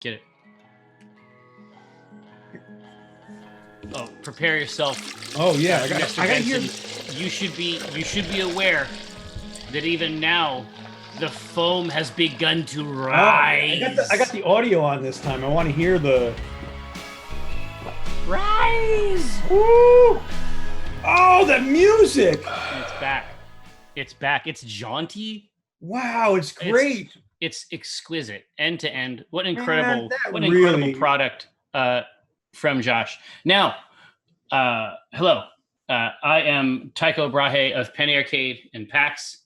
Get it. Oh, prepare yourself. Oh yeah, I Mr. got Benson. here. You should be aware that even now, the foam has begun to rise. I got the audio on this time. I want to hear the rise. Woo! Oh, the music! It's back. It's back. It's jaunty. Wow, it's great. It's exquisite, end to end. What an incredible, really... product from Josh. Now, hello. I am Tycho Brahe of Penny Arcade and PAX.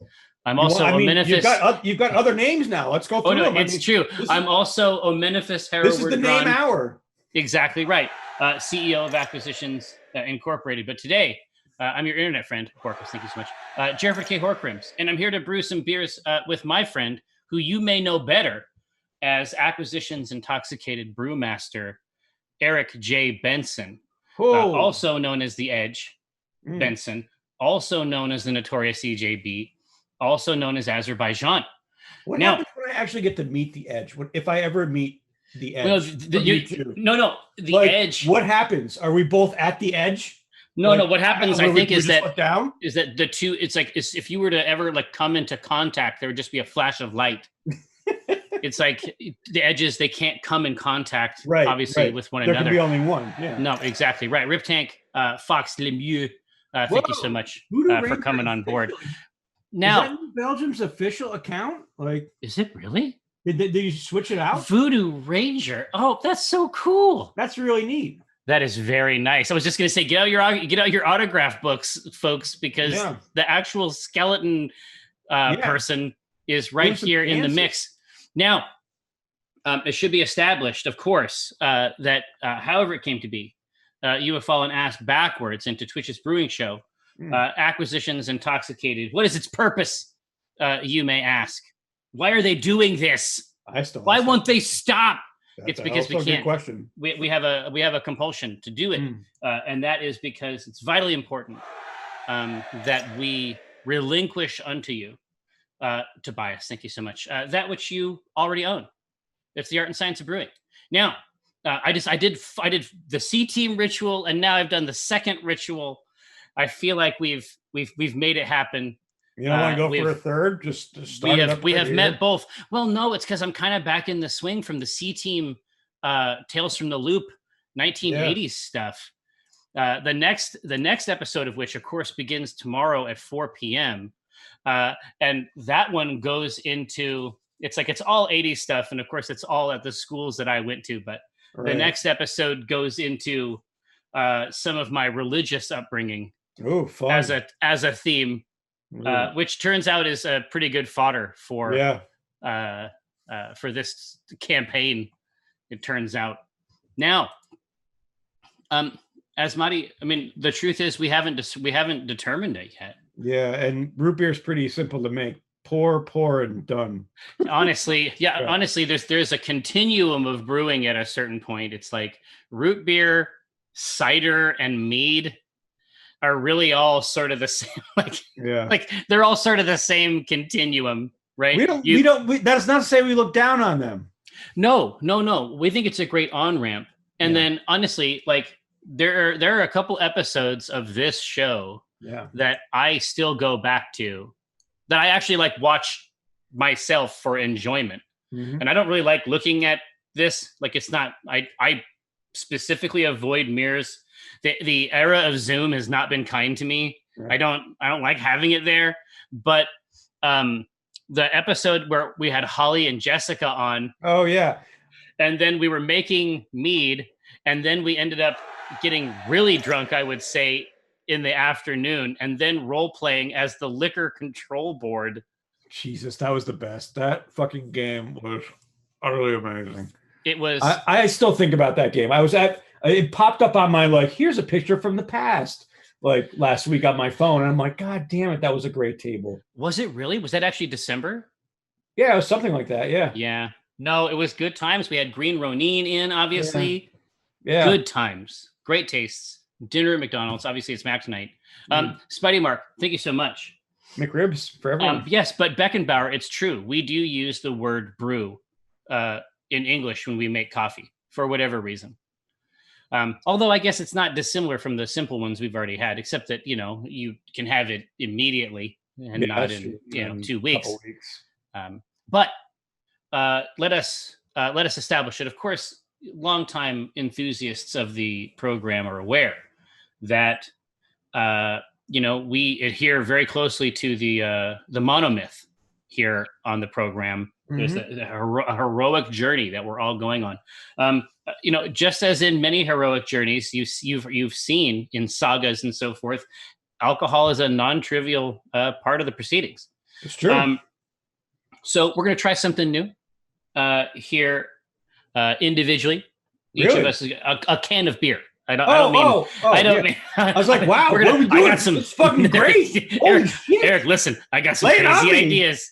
I'm also Ominifus. You've got other names now. Let's go through them. It's true. I'm also Ominifus Hereward. This is the name hour. Exactly right. CEO of Acquisitions Incorporated. But today, I'm your internet friend, Horkus. Thank you so much. Jeffrey K. Horkrims. And I'm here to brew some beers with my friend, who you may know better as Acquisitions Intoxicated Brewmaster, Eric J. Benson. Also known as The Edge Benson. Also known as the Notorious EJB. Also known as Azerbaijan. What happens when I actually get to meet The Edge? If I ever meat The Edge? The Edge. What happens? Are we both at the edge? No. What happens, I think, is that the two. It's like if you were to ever come into contact, there would just be a flash of light. It's like the edges; they can't come in contact, obviously, with one another. There can be only one. Yeah. No, exactly right. Rip Tank, Fox Lemieux. Thank you so much for coming on board. Now, is that Belgium's official account? Is it really? Did you switch it out? Voodoo Ranger. Oh, that's so cool. That's really neat. That is very nice. I was just going to say, get out your autograph books, folks, because the actual skeleton person is right here in the mix. Now, it should be established, of course, that however it came to be, you have fallen ass backwards into Twitch's brewing show. Acquisitions Intoxicated. What is its purpose? You may ask. Why are they doing this? Why won't they stop? It's because we can't. Question. We have a compulsion to do it, and that is because it's vitally important that we relinquish unto you, Tobias. Thank you so much. That which you already own. It's the art and science of brewing. Now, I did the C team ritual, and now I've done the second ritual. I feel like we've made it happen. You don't want to go for a third? Just start. We have met both. Well, no, it's because I'm kind of back in the swing from the C team, Tales from the Loop, 1980s stuff. The next episode of which, of course, begins tomorrow at 4 p.m. And that one goes into it's all 80s stuff, and of course, it's all at the schools that I went to. But the next episode goes into some of my religious upbringing. Oh, fun. As a theme. Which turns out is a pretty good fodder for this campaign. It turns out. Now, Asmati, I mean, the truth is we haven't determined it yet. Yeah, and root beer is pretty simple to make. Pour, and done. Honestly, honestly, there's a continuum of brewing at a certain point. It's like root beer, cider, and mead are really all sort of the same. Like they're all sort of the same continuum, right? We don't. That's not to say we look down on them. No. We think it's a great on ramp. And then honestly, there are a couple episodes of this show that I still go back to, that I actually watch myself for enjoyment. And I don't really like looking at this. It's not. I specifically avoid mirrors. The era of Zoom has not been kind to me. Right. I don't like having it there. But the episode where we had Holly and Jessica on. Oh yeah. And then we were making mead, and then we ended up getting really drunk, I would say, in the afternoon, and then role playing as the liquor control board. Jesus, that was the best. That fucking game was utterly amazing. It was. I still think about that game. It popped up on my here's a picture from the past, last week on my phone, and I'm like, God damn it, that was a great table. Was it really? Was that actually December? Yeah, it was something like that. Yeah. Yeah. No, it was good times. We had Green Ronin in, obviously. Yeah. Good times. Great tastes. Dinner at McDonald's. Obviously, it's Mac tonight. Spidey Mark, thank you so much. McRibs for everyone. Yes, but Beckenbauer, it's true. We do use the word brew in English when we make coffee for whatever reason. Although I guess it's not dissimilar from the simple ones we've already had, except that, you can have it immediately and not in 2 weeks. But let us establish it. Of course, longtime enthusiasts of the program are aware that we adhere very closely to the monomyth here on the program. There's a heroic journey that we're all going on. Just as in many heroic journeys you've seen in sagas and so forth, alcohol is a non-trivial part of the proceedings. It's true. So we're going to try something new here individually. Each of us is a can of beer. I don't mean. I was like, wow, what are we doing? It's fucking great. Eric, listen, I got some crazy ideas.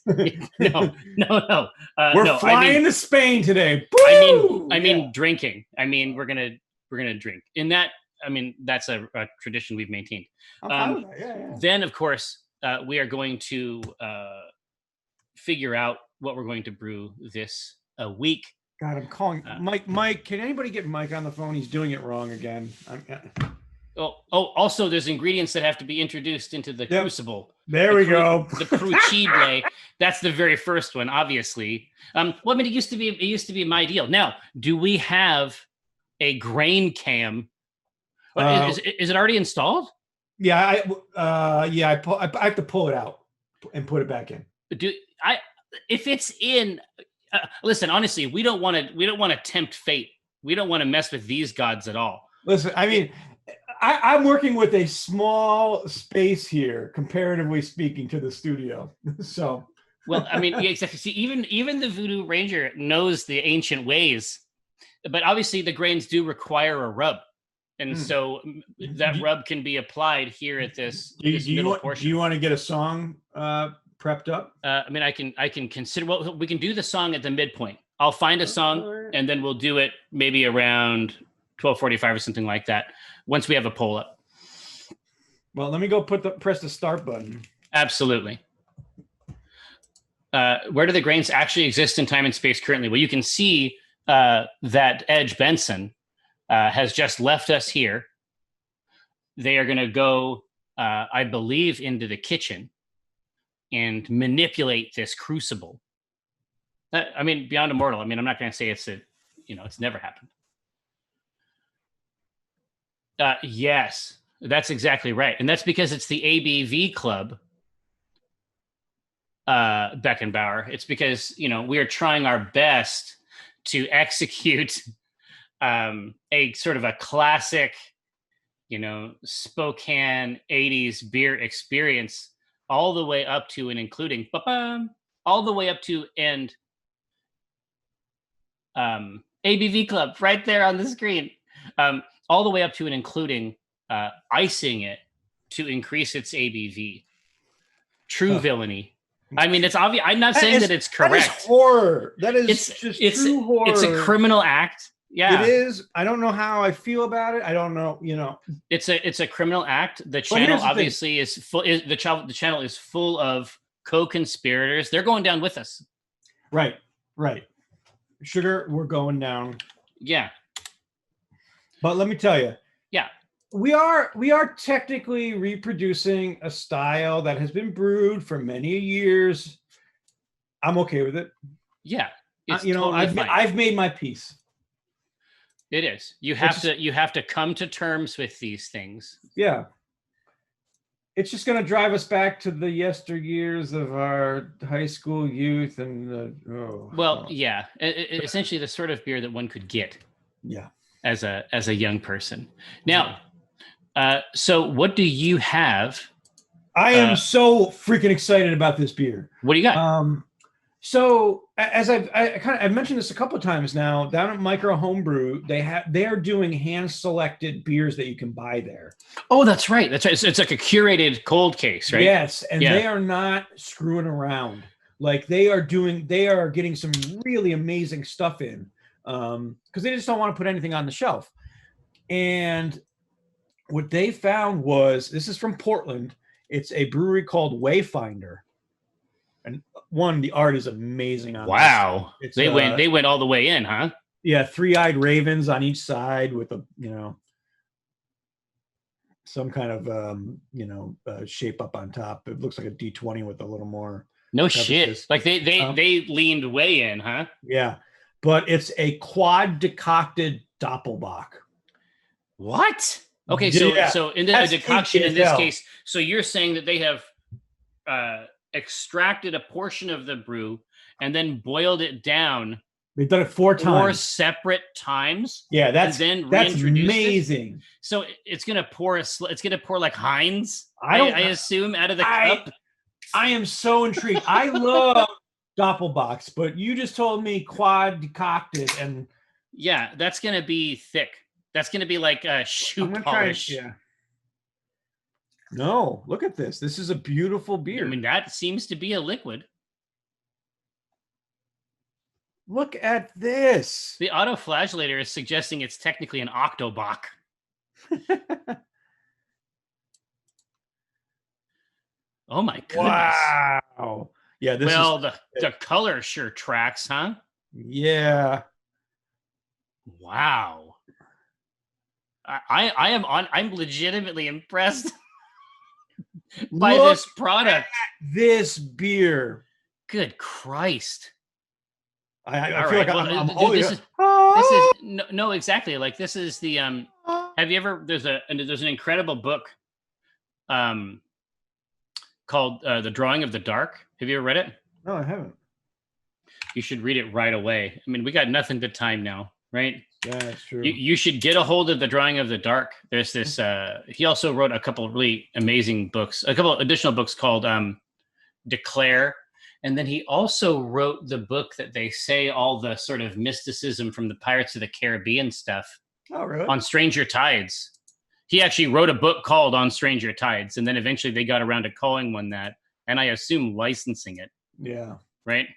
No. We're flying to Spain today. I mean, drinking. I mean, we're gonna drink. In that, that's a tradition we've maintained. Then, of course, we are going to figure out what we're going to brew this week. God, I'm calling Mike. Can anybody get Mike on the phone? He's doing it wrong again. Also, there's ingredients that have to be introduced into the crucible. There we go. The crucible. That's the very first one, obviously. It used to be my deal. Now, do we have a grain cam? Is it already installed? Yeah, I have to pull it out and put it back in. If it's in. Listen, honestly, we don't want to tempt fate. We don't want to mess with these gods at all. Listen, I'm working with a small space here, comparatively speaking, to the studio. So, well, exactly. See, even the Voodoo Ranger knows the ancient ways, but obviously the grains do require a rub, and so that rub can be applied here at this middle portion. Do you want to get a song prepped up? I can consider. Well, we can do the song at the midpoint. I'll find a song and then we'll do it maybe around 12:45 or something like that. Once we have a poll up. Well, let me go press the start button. Absolutely. Where do the grains actually exist in time and space currently? Well, you can see that Edge Benson has just left us here. They are going to go, I believe, into the kitchen and manipulate this crucible. Beyond Immortal. I'm not going to say it's never happened. Yes, that's exactly right. And that's because it's the ABV club, Beckenbauer. It's because, we are trying our best to execute a sort of a classic, Spokane 80s beer experience all the way up to and including all the way up to and ABV Club right there on the screen, all the way up to and including icing it to increase its ABV. True villainy. It's obvious. I'm not saying that it's correct. That is horror. That is true horror. It's a criminal act. Yeah, it is. I don't know how I feel about it. I don't know. It's a criminal act. The channel obviously is full. The channel is full of co-conspirators. They're going down with us. Right. Sugar, we're going down. Yeah. But let me tell you. Yeah. We are technically reproducing a style that has been brewed for many years. I'm okay with it. Yeah. I've made my peace. It is. You have to come to terms with these things. Yeah. It's just going to drive us back to the yesteryears of our high school youth and yeah. Essentially the sort of beer that one could get. Yeah. As a young person. Now, so what do you have? I am so freaking excited about this beer. What do you got? So as I've mentioned this a couple of times now, down at Micro Homebrew, they are doing hand selected beers that you can buy there. Oh, that's right. It's like a curated cold case, right? Yes, and they are not screwing around. Like they are getting some really amazing stuff in, because they just don't want to put anything on the shelf. And what they found was, this is from Portland. It's a brewery called Wayfinder. And the art is amazing on wow. this. They went all the way in, huh? Yeah, 3-eyed ravens on each side with a some kind of shape up on top. It looks like a D20 with a little more. No shit. Like they leaned way in, huh? Yeah, but it's a quad decocted Doppelbock. What? Okay, so in a decoction in this case, so you're saying that they have extracted a portion of the brew and then boiled it down. They've done it 4 times. 4 separate times. Yeah, that's amazing. It. So it's gonna pour like Heinz. I assume out of the cup. I am so intrigued. I love Doppelbocks, but you just told me quad decocted, and yeah, that's gonna be thick. That's gonna be like a shoe polish. Yeah. No, look at this. This is a beautiful beer. I mean, that seems to be a liquid. Look at this. The autoflagellator is suggesting it's technically an octobock. Oh my goodness. Wow. Yeah, the color sure tracks, huh? Yeah. Wow. I'm legitimately impressed by this product. This beer. Good Christ. I feel like I'm holding this is no, exactly. Like this is the have you ever there's an incredible book called The Drawing of the Dark. Have you ever read it? No, I haven't. You should read it right away. I mean, we got nothing but time now, right? Yeah, that's true. You should get a hold of The Drawing of the Dark. There's this he also wrote a couple of really amazing books, a couple of additional books called Declare. And then he also wrote the book that they say all the sort of mysticism from the Pirates of the Caribbean stuff. Oh, really? On Stranger Tides. He actually wrote a book called On Stranger Tides, and then eventually they got around to calling one that, and I assume licensing it. Yeah. Right?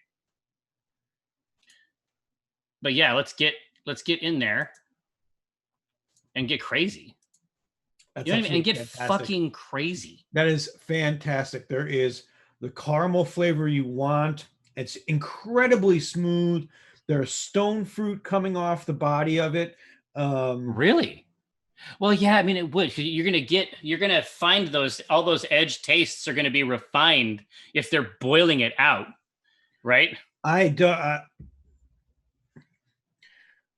But yeah, let's get in there and get crazy. That's and get fantastic. Fucking crazy. That is fantastic. There is the caramel flavor you want. It's incredibly smooth. There's stone fruit coming off the body of it. Really? Well, yeah, I mean it would. You're gonna find all those edge tastes are gonna be refined if they're boiling it out, right?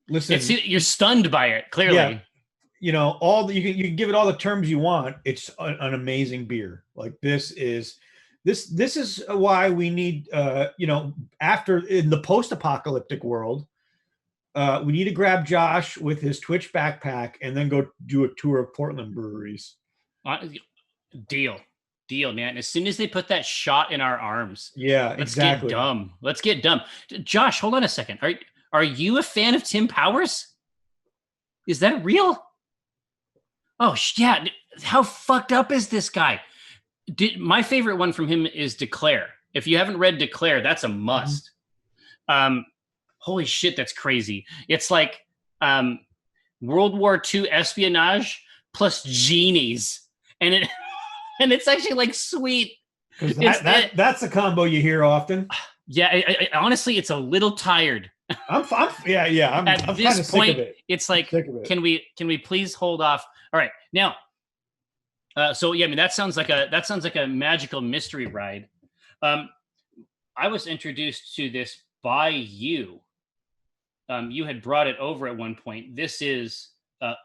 Listen, you're stunned by it, clearly. Yeah. You know, you can give it all the terms you want. It's an amazing beer. Like this is why we need after in the post-apocalyptic world, we need to grab Josh with his Twitch backpack and then go do a tour of Portland breweries. Deal, man. As soon as they put that shot in our arms, exactly. Let's get dumb. Josh, hold on a second. Are you a fan of Tim Powers? Is that real? Oh yeah. How fucked up is this guy? My favorite one from him is Declare. If you haven't read Declare, that's a must. Mm-hmm. Holy shit, that's crazy. It's like World War II espionage plus genies, and it's actually like sweet. That's a combo you hear often. Yeah, I honestly, it's a little tired. I'm at this point, sick of it. It's like, can we please hold off? All right, now. So yeah, I mean that sounds like a magical mystery ride. I was introduced to this by you. You had brought it over at one point. This is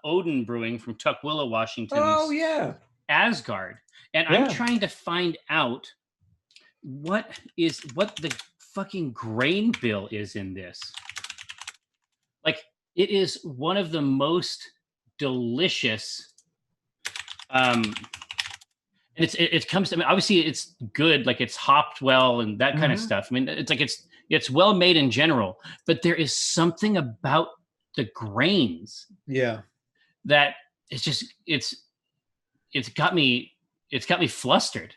Odin Brewing from Tukwila, Washington. Oh yeah, Asgard, and I'm trying to find out what the fucking grain bill is in this. Like, it is one of the most delicious. And it comes. I mean, obviously, it's good. Like, it's hopped well and that kind of stuff. I mean, it's like it's well made in general, but there is something about the grains. Yeah. That it's just it's got me flustered.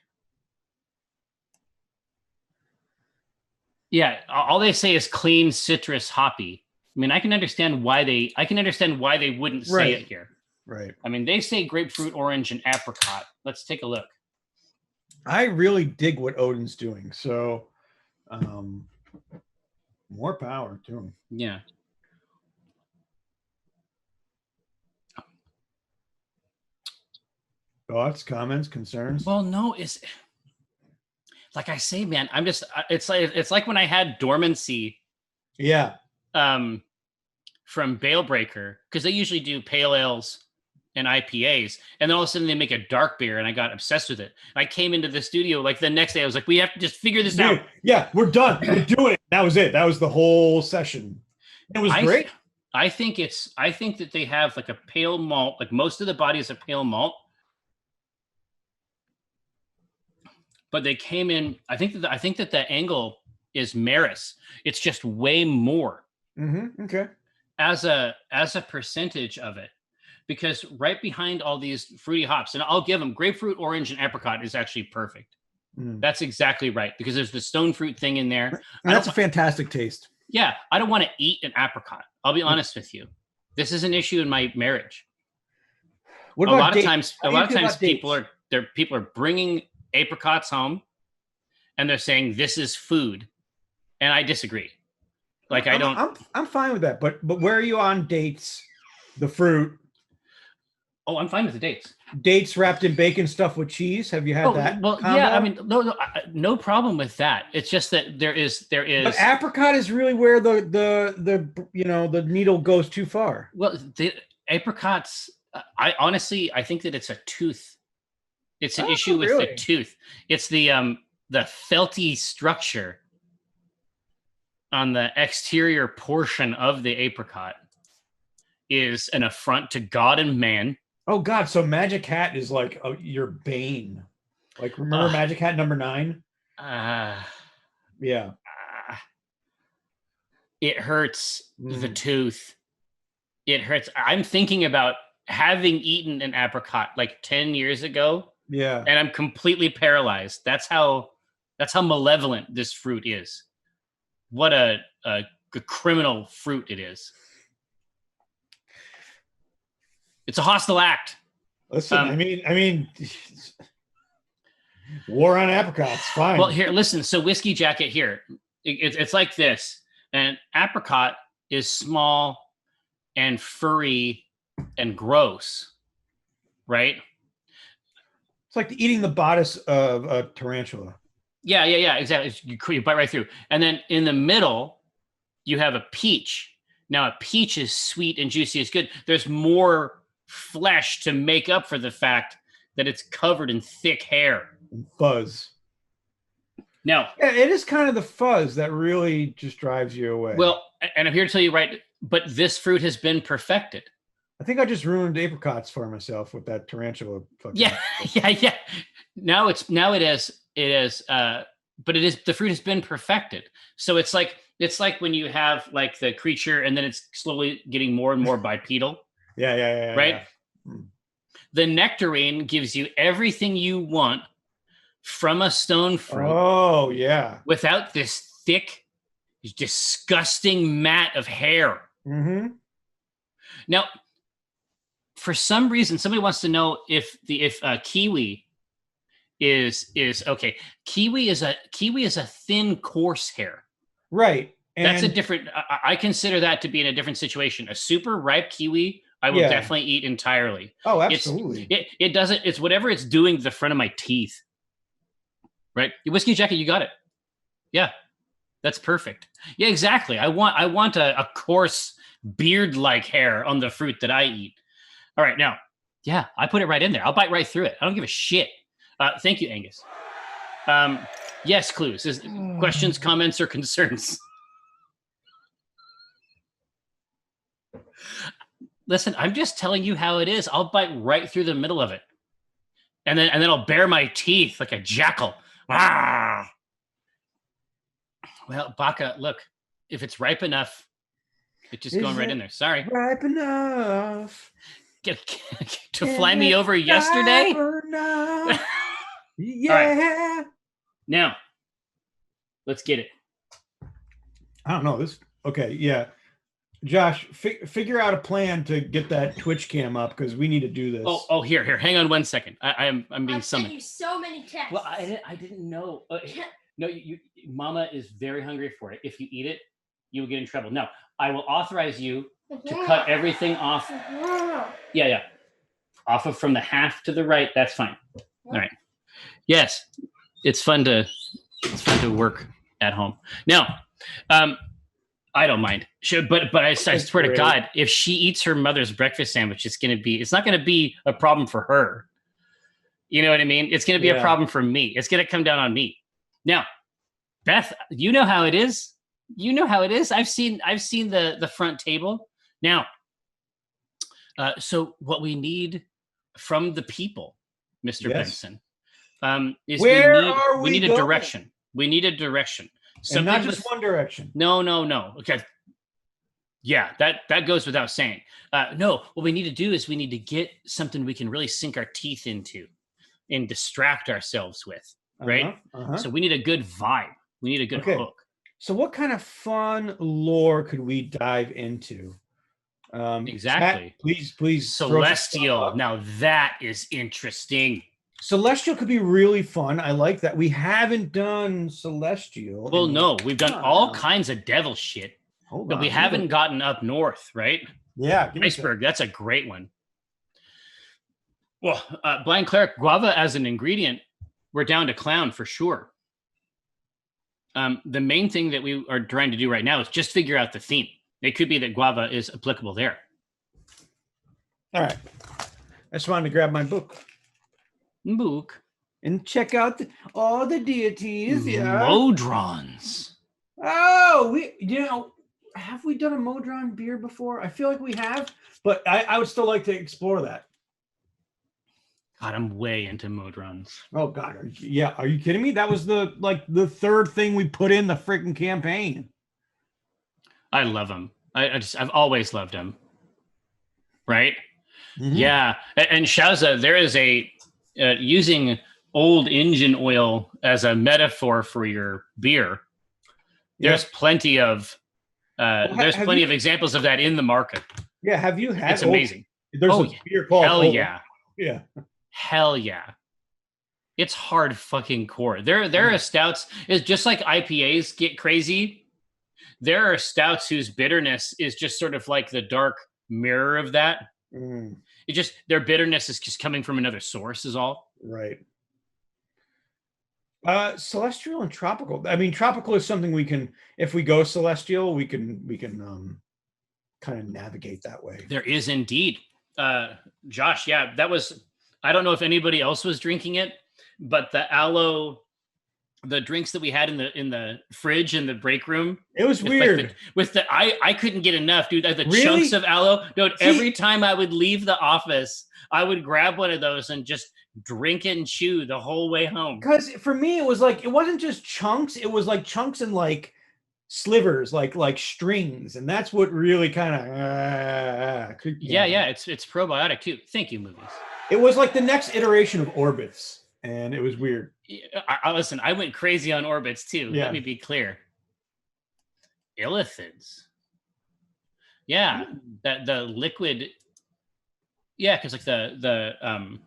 Yeah, all they say is clean, citrus, hoppy. I mean, I can understand why they wouldn't say it here. Right. I mean, they say grapefruit, orange, and apricot. Let's take a look. I really dig what Odin's doing. So More power to them. Yeah. Thoughts, comments, concerns? Well, no, it's like I say, man. I'm just. It's like when I had Dormancy. Yeah. From Balebreaker, because they usually do pale ales and IPAs, and then all of a sudden they make a dark beer, and I got obsessed with it. I came into the studio like the next day. I was like, "We have to just figure this out." Yeah, we're done. We're doing it. That was it. That was the whole session. It was great. I think that they have like a pale malt, like most of the body is a pale malt, but they came in. I think that the angle is Maris. It's just way more. Okay. As a percentage of it, because right behind all these fruity hops, and I'll give them grapefruit, orange, and apricot is actually perfect. That's exactly right, because there's the stone fruit thing in there. And that's a fantastic taste. Yeah, I don't want to eat an apricot. I'll be honest with you. This is an issue in my marriage. What about a lot of times people are bringing apricots home, and they're saying this is food, and I disagree. Like I'm fine with that, but where are you on dates? The fruit. Oh, I'm fine with the dates. Dates wrapped in bacon stuffed with cheese. Have you had that? Well, combo? Yeah. I mean, no problem with that. It's just that there is. But apricot is really where the needle goes too far. Well, the apricots. I think that it's a tooth. It's an issue with the tooth. It's the felty structure on the exterior portion of the apricot is an affront to God and man. Oh God! So Magic Hat is like your bane. Like remember Magic Hat number 9? Yeah. It hurts the tooth. It hurts. I'm thinking about having eaten an apricot like 10 years ago. Yeah. And I'm completely paralyzed. That's how malevolent this fruit is. What a criminal fruit it is. It's a hostile act. Listen, I mean, war on apricots, fine. Well, here, listen. So Whiskey Jacket here, it's like this. An apricot is small and furry and gross, right? It's like eating the bodice of a tarantula. Yeah, exactly. You bite right through. And then in the middle, you have a peach. Now, a peach is sweet and juicy. It's good. There's more flesh to make up for the fact that it's covered in thick hair. And fuzz. Now, yeah, it is kind of the fuzz that really just drives you away. Well, and I'm here to tell you, right, but this fruit has been perfected. I think I just ruined apricots for myself with that tarantula. Yeah. Now it is, but it is, the fruit has been perfected. So it's like when you have like the creature and then it's slowly getting more and more bipedal. Yeah. Right. Yeah. The nectarine gives you everything you want from a stone fruit. Oh yeah. Without this thick, disgusting mat of hair. Mm-hmm. Now, for some reason, somebody wants to know if kiwi is okay. Kiwi is a thin, coarse hair. Right. And that's a different. I consider that to be in a different situation. A super ripe kiwi, I will definitely eat entirely. Oh, absolutely. It doesn't. It's whatever it's doing to the front of my teeth. Right. Your Whiskey Jacket, you got it. Yeah, that's perfect. Yeah, exactly. I want a coarse beard-like hair on the fruit that I eat. All right, now, yeah, I put it right in there. I'll bite right through it. I don't give a shit. Thank you, Angus. Yes, clues. Questions, comments, or concerns? Listen, I'm just telling you how it is. I'll bite right through the middle of it. And then I'll bare my teeth like a jackal. Ah! Well, Baka, look, if it's ripe enough, it's just going right in there. Sorry. Ripe enough. To fly me over yesterday? Yeah. Right. Now, let's get it. I don't know. Okay, yeah. Josh, figure out a plan to get that Twitch cam up because we need to do this. Oh, here. Hang on 1 second. I'm being summoned. I've sent you so many texts. Well, I didn't know. No, Mama is very hungry for it. If you eat it, you will get in trouble. No, I will authorize you to cut everything off. Yeah. Off of from the half to the right. That's fine. All right. Yes, it's fun to work at home. Now, I don't mind. But I swear to God, if she eats her mother's breakfast sandwich, it's not going to be a problem for her. You know what I mean? It's going to be a problem for me. It's going to come down on me. Now, Beth, you know how it is. I've seen the front table. Now, so what we need from the people, Mr. Benson, is we need a direction. We need a direction. And not just one direction. No. Okay. Yeah, that goes without saying. No, what we need to do is we need to get something we can really sink our teeth into and distract ourselves with, right? So we need a good vibe. We need a good hook. So what kind of fun lore could we dive into? Exactly. Chat, please. Celestial. Now that is interesting. Celestial could be really fun. I like that. We haven't done Celestial. Well, no, we've done all kinds of devil shit, but we haven't gotten up north, right? Yeah. Iceberg. That's a great one. Well, Blind Cleric, guava as an ingredient, we're down to clown for sure. The main thing that we are trying to do right now is just figure out the theme. It could be that guava is applicable there. All right. I just wanted to grab my book. And check out all the deities. Yeah. Modrons. Oh, have we done a Modron beer before? I feel like we have, but I would still like to explore that. God, I'm way into Modrons. Oh God, are you kidding me? That was the third thing we put in the freaking campaign. I love them. I've always loved them. Right? Mm-hmm. Yeah. And Shauza, there is using old engine oil as a metaphor for your beer. There's plenty of plenty of examples of that in the market. Yeah, have you had? It's amazing. There's a beer called Hell yeah. Yeah. Hell yeah. It's hard fucking core. There are stouts. It's just like IPAs get crazy. There are stouts whose bitterness is just sort of like the dark mirror of that. Mm. Their bitterness is just coming from another source is all. Right. Celestial and tropical. I mean, tropical is something we can, if we go celestial, we can kind of navigate that way. There is indeed. Josh, yeah, that was, I don't know if anybody else was drinking it, but the drinks that we had in the fridge in the break room. It was weird. I couldn't get enough, dude. The really? Chunks of aloe. Dude, every time I would leave the office, I would grab one of those and just drink and chew the whole way home. Because for me, it was like, it wasn't just chunks. It was like chunks and like slivers, like strings. And that's what really kind of... Yeah. It's probiotic too. Thank you, movies. It was like the next iteration of Orbits. And it was weird. Listen, I went crazy on Orbits too. Yeah. Let me be clear. Illithids. Yeah, that the liquid. Yeah, because like the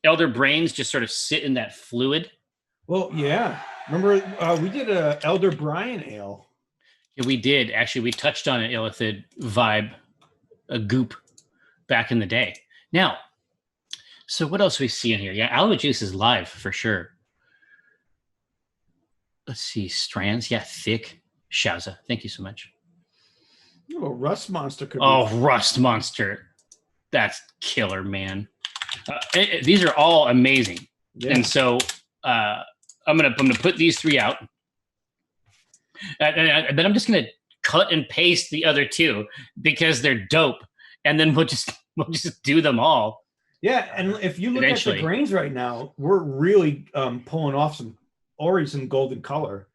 elder brains just sort of sit in that fluid. Well, yeah. Remember, we did a Elder Brian ale. Yeah, we did actually. We touched on an illithid vibe, a goop, back in the day. Now. So what else we see in here? Yeah, aloe juice is live for sure. Let's see, strands. Yeah, thick. Shauza, thank you so much. Oh, Rust Monster could be Rust Monster. That's killer, man. These are all amazing. Yeah. And so I'm gonna put these three out. And then I'm just gonna cut and paste the other two because they're dope. And then we'll just do them all. Yeah, and if you look at the grains right now, we're really pulling off some golden color.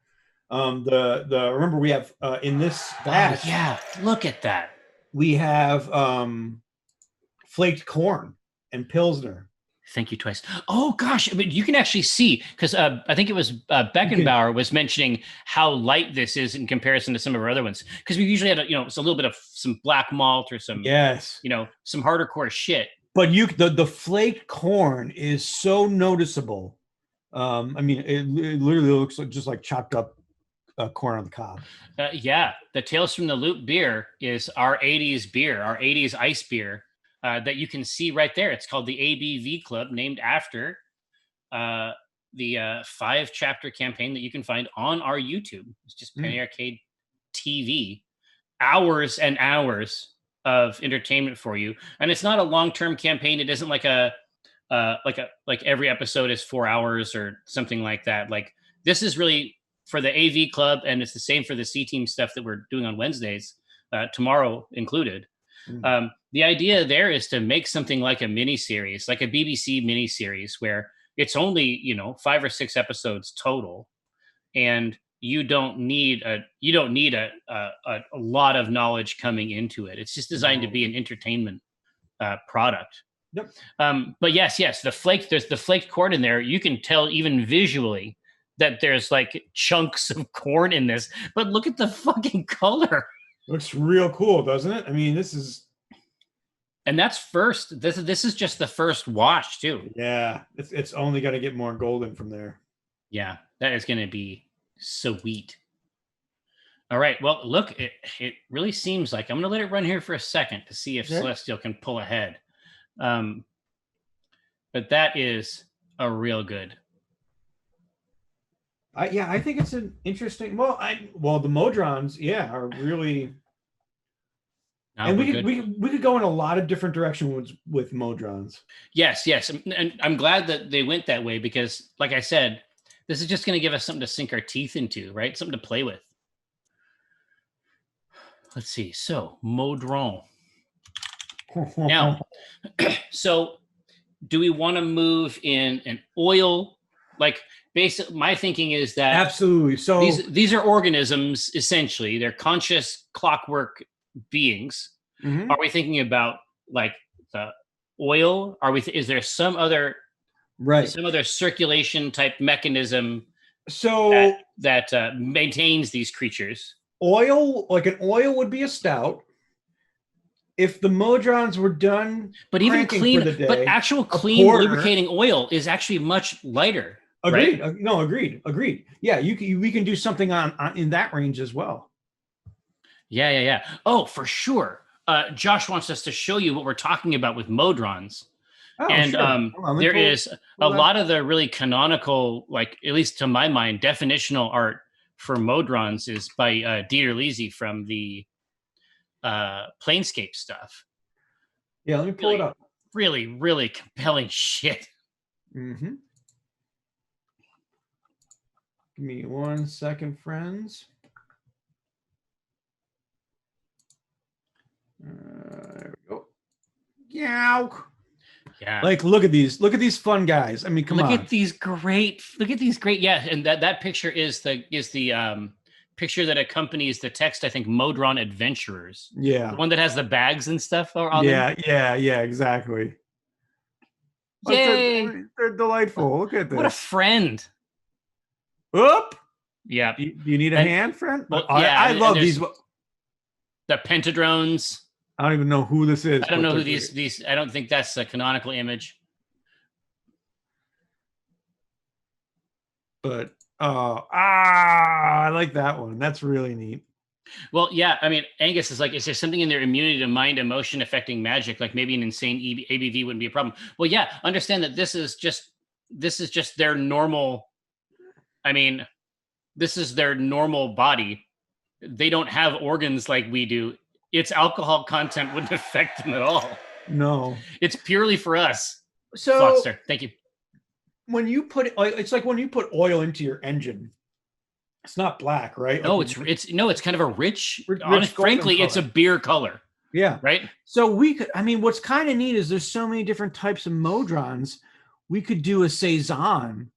Remember we have in this batch. Oh, yeah, look at that. We have flaked corn and Pilsner. Thank you twice. Oh gosh, I mean, you can actually see because I think it was Beckenbauer was mentioning how light this is in comparison to some of our other ones. Because we usually had it's a little bit of some black malt or some some harder core shit. But the flaked corn is so noticeable I mean, it literally looks like just like chopped up corn on the cob. Yeah, the Tales from the Loop beer is our 80s beer, our 80s ice beer that you can see right there. It's called the ABV Club, named after the 5-chapter campaign that you can find on our YouTube. It's just Penny Arcade TV. Hours and hours of entertainment for you. And it's not a long-term campaign. It isn't like like every episode is 4 hours or something like that. Like, this is really for the AV Club, and it's the same for the C Team stuff that we're doing on Wednesdays, tomorrow included. The idea there is to make something like a mini series, like a BBC mini series, where it's only 5 or 6 episodes total, and you don't need a lot of knowledge coming into it. It's just designed to be an entertainment product. Yep. But yes, there's the flaked corn in there. You can tell even visually that there's like chunks of corn in this, but look at the fucking color. Looks real cool, doesn't it? I mean, this is, and that's first. This is just the first wash too. Yeah, it's only going to get more golden from there. Yeah, that is going to be sweet. All right. Well, look, it really seems like I'm going to let it run here for a second to see if Celestial can pull ahead. But that is a real good. I think it's an interesting. Well, the Modrons, are really. And we could go in a lot of different directions with Modrons. Yes, and I'm glad that they went that way, because, like I said, this is just going to give us something to sink our teeth into, right? Something to play with. Let's see. So, Modron. Now, so do we want to move in an oil? Like, my thinking is that absolutely. So these are organisms, essentially. They're conscious clockwork beings. Are we thinking about like the oil? Is there some other circulation type mechanism that maintains these creatures? Oil, like an oil would be a stout. If the Modrons were done, but even clean, but actual clean lubricating oil is actually much lighter. Agreed. Right? No, agreed. Yeah, we can do something on in that range as well. Yeah. Oh, for sure. Josh wants us to show you what we're talking about with Modrons. And sure. There is a lot of the really canonical, like, at least to my mind, definitional art for Modrons is by Dieter Lisi from the Planescape stuff. Yeah, let me pull it up. Really, really compelling shit. Mm-hmm. Give me 1 second, friends. There we go. Yeah. Like, look at these fun guys. I mean, come on. Look at these great. Yeah, and that picture is the picture that accompanies the text. I think Modron Adventurers. Yeah. The one that has the bags and stuff on them. Yeah, exactly. Yay! They're delightful. Look at this. What a friend. Oop. Yeah. Do you need a hand, friend? Well, I love these. The Pentadrones. I don't even know who this is. I don't know who these. I don't think that's a canonical image. But I like that one. That's really neat. Well, yeah. I mean, Angus is like, is there something in their immunity to mind, emotion affecting magic? Like maybe an insane ABV wouldn't be a problem. Well, yeah. Understand that this is just their normal. I mean, this is their normal body. They don't have organs like we do. Its alcohol content wouldn't affect them at all. No. It's purely for us. So, Foster, thank you. When you put it's like when you put oil into your engine, it's not black, right? No, it's kind of a rich frankly, color. It's a beer color. Yeah. Right. So what's kind of neat is there's so many different types of Modrons. We could do a Saison.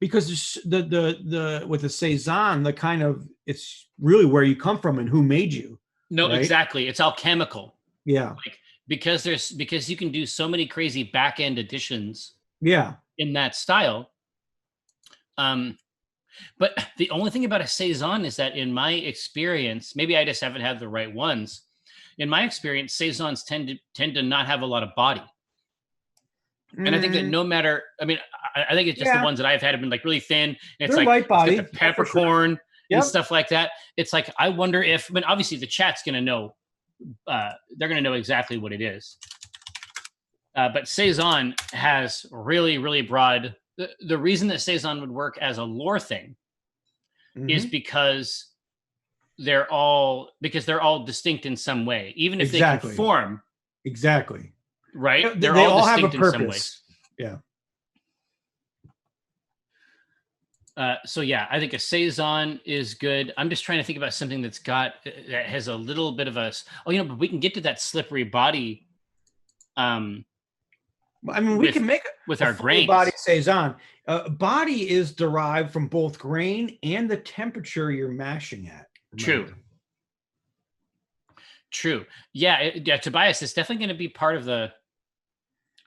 Because the with the Saison, the kind of, it's really where you come from and who made you. No, right? Exactly. It's alchemical. Yeah. Like, because you can do so many crazy back end additions. Yeah. In that style. But the only thing about a Saison is that in my experience, maybe I just haven't had the right ones. In my experience, Saisons tend to not have a lot of body. And I think that no matter, I mean, I think it's just the ones that I've had have been like really thin. And it's They're like light body, it's got the peppercorn and stuff like that. It's like, I wonder if, I mean, obviously the chat's going to know, they're going to know exactly what it is. But Saison has really, really broad. The reason that Saison would work as a lore thing is because they're all distinct in some way, even if they conform. Exactly. Right. They all have a purpose. In some ways. Yeah. So yeah, I think a Saison is good. I'm just trying to think about something that has a little bit of a, but we can get to that slippery body. I mean, we can make with our grains. Body Saison. Body is derived from both grain and the temperature you're mashing at. Remember. True. Yeah. Tobias, it's definitely going to be part of the.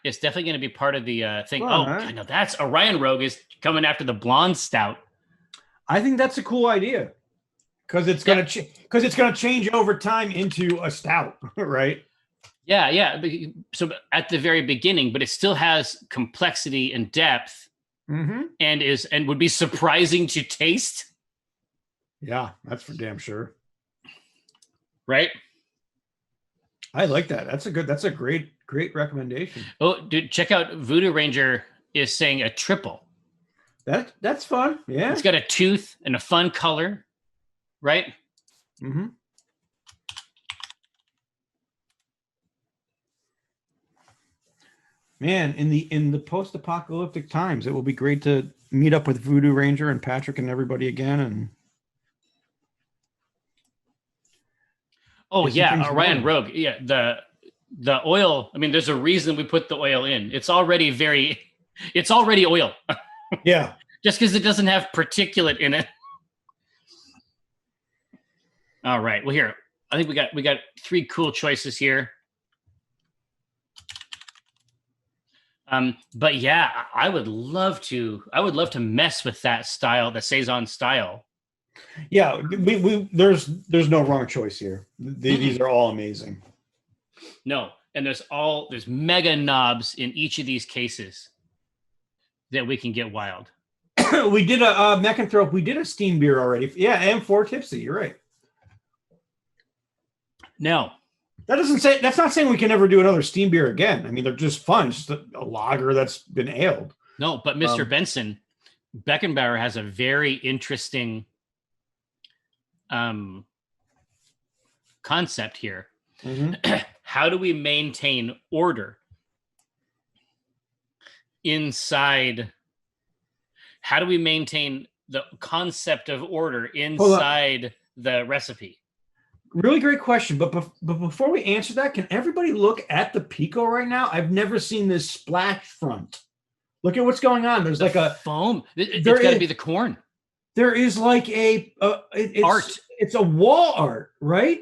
It's definitely going to be part of the thing. I know that's Orion Rogue is coming after the blonde stout. I think that's a cool idea because it's going to change over time into a stout, right? Yeah. So at the very beginning, but it still has complexity and depth, and would be surprising to taste. Yeah, that's for damn sure. Right. I like that. That's a great recommendation. Oh, dude, check out Voodoo Ranger is saying a triple. That's fun. Yeah. It's got a tooth and a fun color. Right? Mm-hmm. Man, in the post-apocalyptic times, it will be great to meet up with Voodoo Ranger and Patrick and everybody again and Orion Rogue. Yeah, the oil, I mean, there's a reason we put the oil in. It's already oil. Yeah. Just because it doesn't have particulate in it. All right. Well, here, I think we got 3 cool choices here. But yeah, I would love to mess with that style, the Saison style. Yeah, there's no wrong choice here. These are all amazing. No, and there's mega knobs in each of these cases that we can get wild. We did a Mechanthrope. We did a steam beer already. Yeah, and 4 tipsy. You're right. No, that's not saying we can never do another steam beer again. I mean, they're just fun. It's just a lager that's been aled. No, but Mr. Benson, Beckenbauer has a very interesting concept here. How do we maintain order inside? How do we maintain the concept of order inside the recipe? Really great question. But before we answer that, can everybody look at the Pico right now? I've never seen this splash front. Look at what's going on. There's like a foam. It's got to be the corn. There is like art. It's a wall art, right?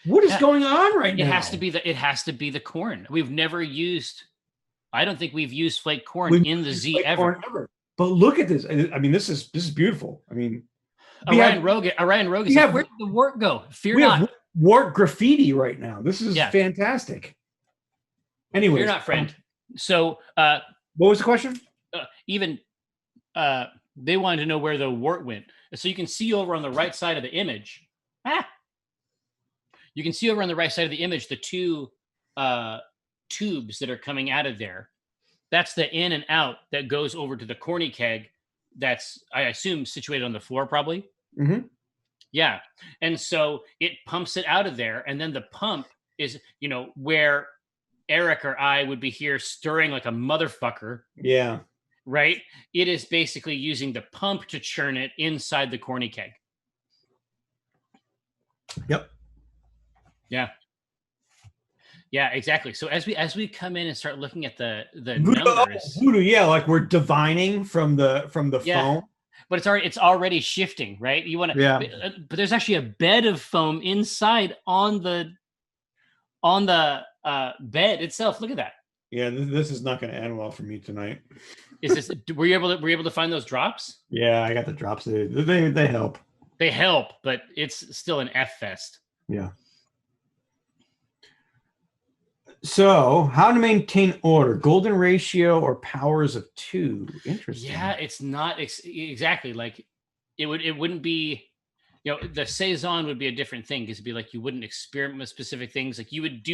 What is going on right now? It has to be the corn. I don't think we've used flaked corn in the Z ever. But look at this. I mean, this is beautiful. I mean, Orion Rogue is like, where did the wort go? Fear not. Have wort graffiti right now. This is fantastic. Anyway, fear not, friend. So, what was the question? They wanted to know where the wort went. So you can see over on the right side of the image. You can see over on the right side of the image the 2 tubes that are coming out of there. That's the in and out that goes over to the corny keg. That's, I assume, situated on the floor, probably. Mm-hmm. Yeah. And so it pumps it out of there. And then the pump is, where Eric or I would be here stirring like a motherfucker. Yeah. Right? It is basically using the pump to churn it inside the corny keg. Yep. Yeah. Yeah, exactly. So as we come in and start looking at the Voodoo, numbers, like we're divining from the foam. But it's already shifting, right? You want to, but there's actually a bed of foam inside on the bed itself. Look at that. Yeah, this is not going to end well for me tonight. Were you able to find those drops? Yeah, I got the drops. They help. They help, but it's still an F fest. Yeah. So, how to maintain order? Golden ratio or powers of 2? Interesting. Yeah, it's not exactly like it wouldn't be. The saison would be a different thing because it'd be like you wouldn't experiment with specific things. Like you would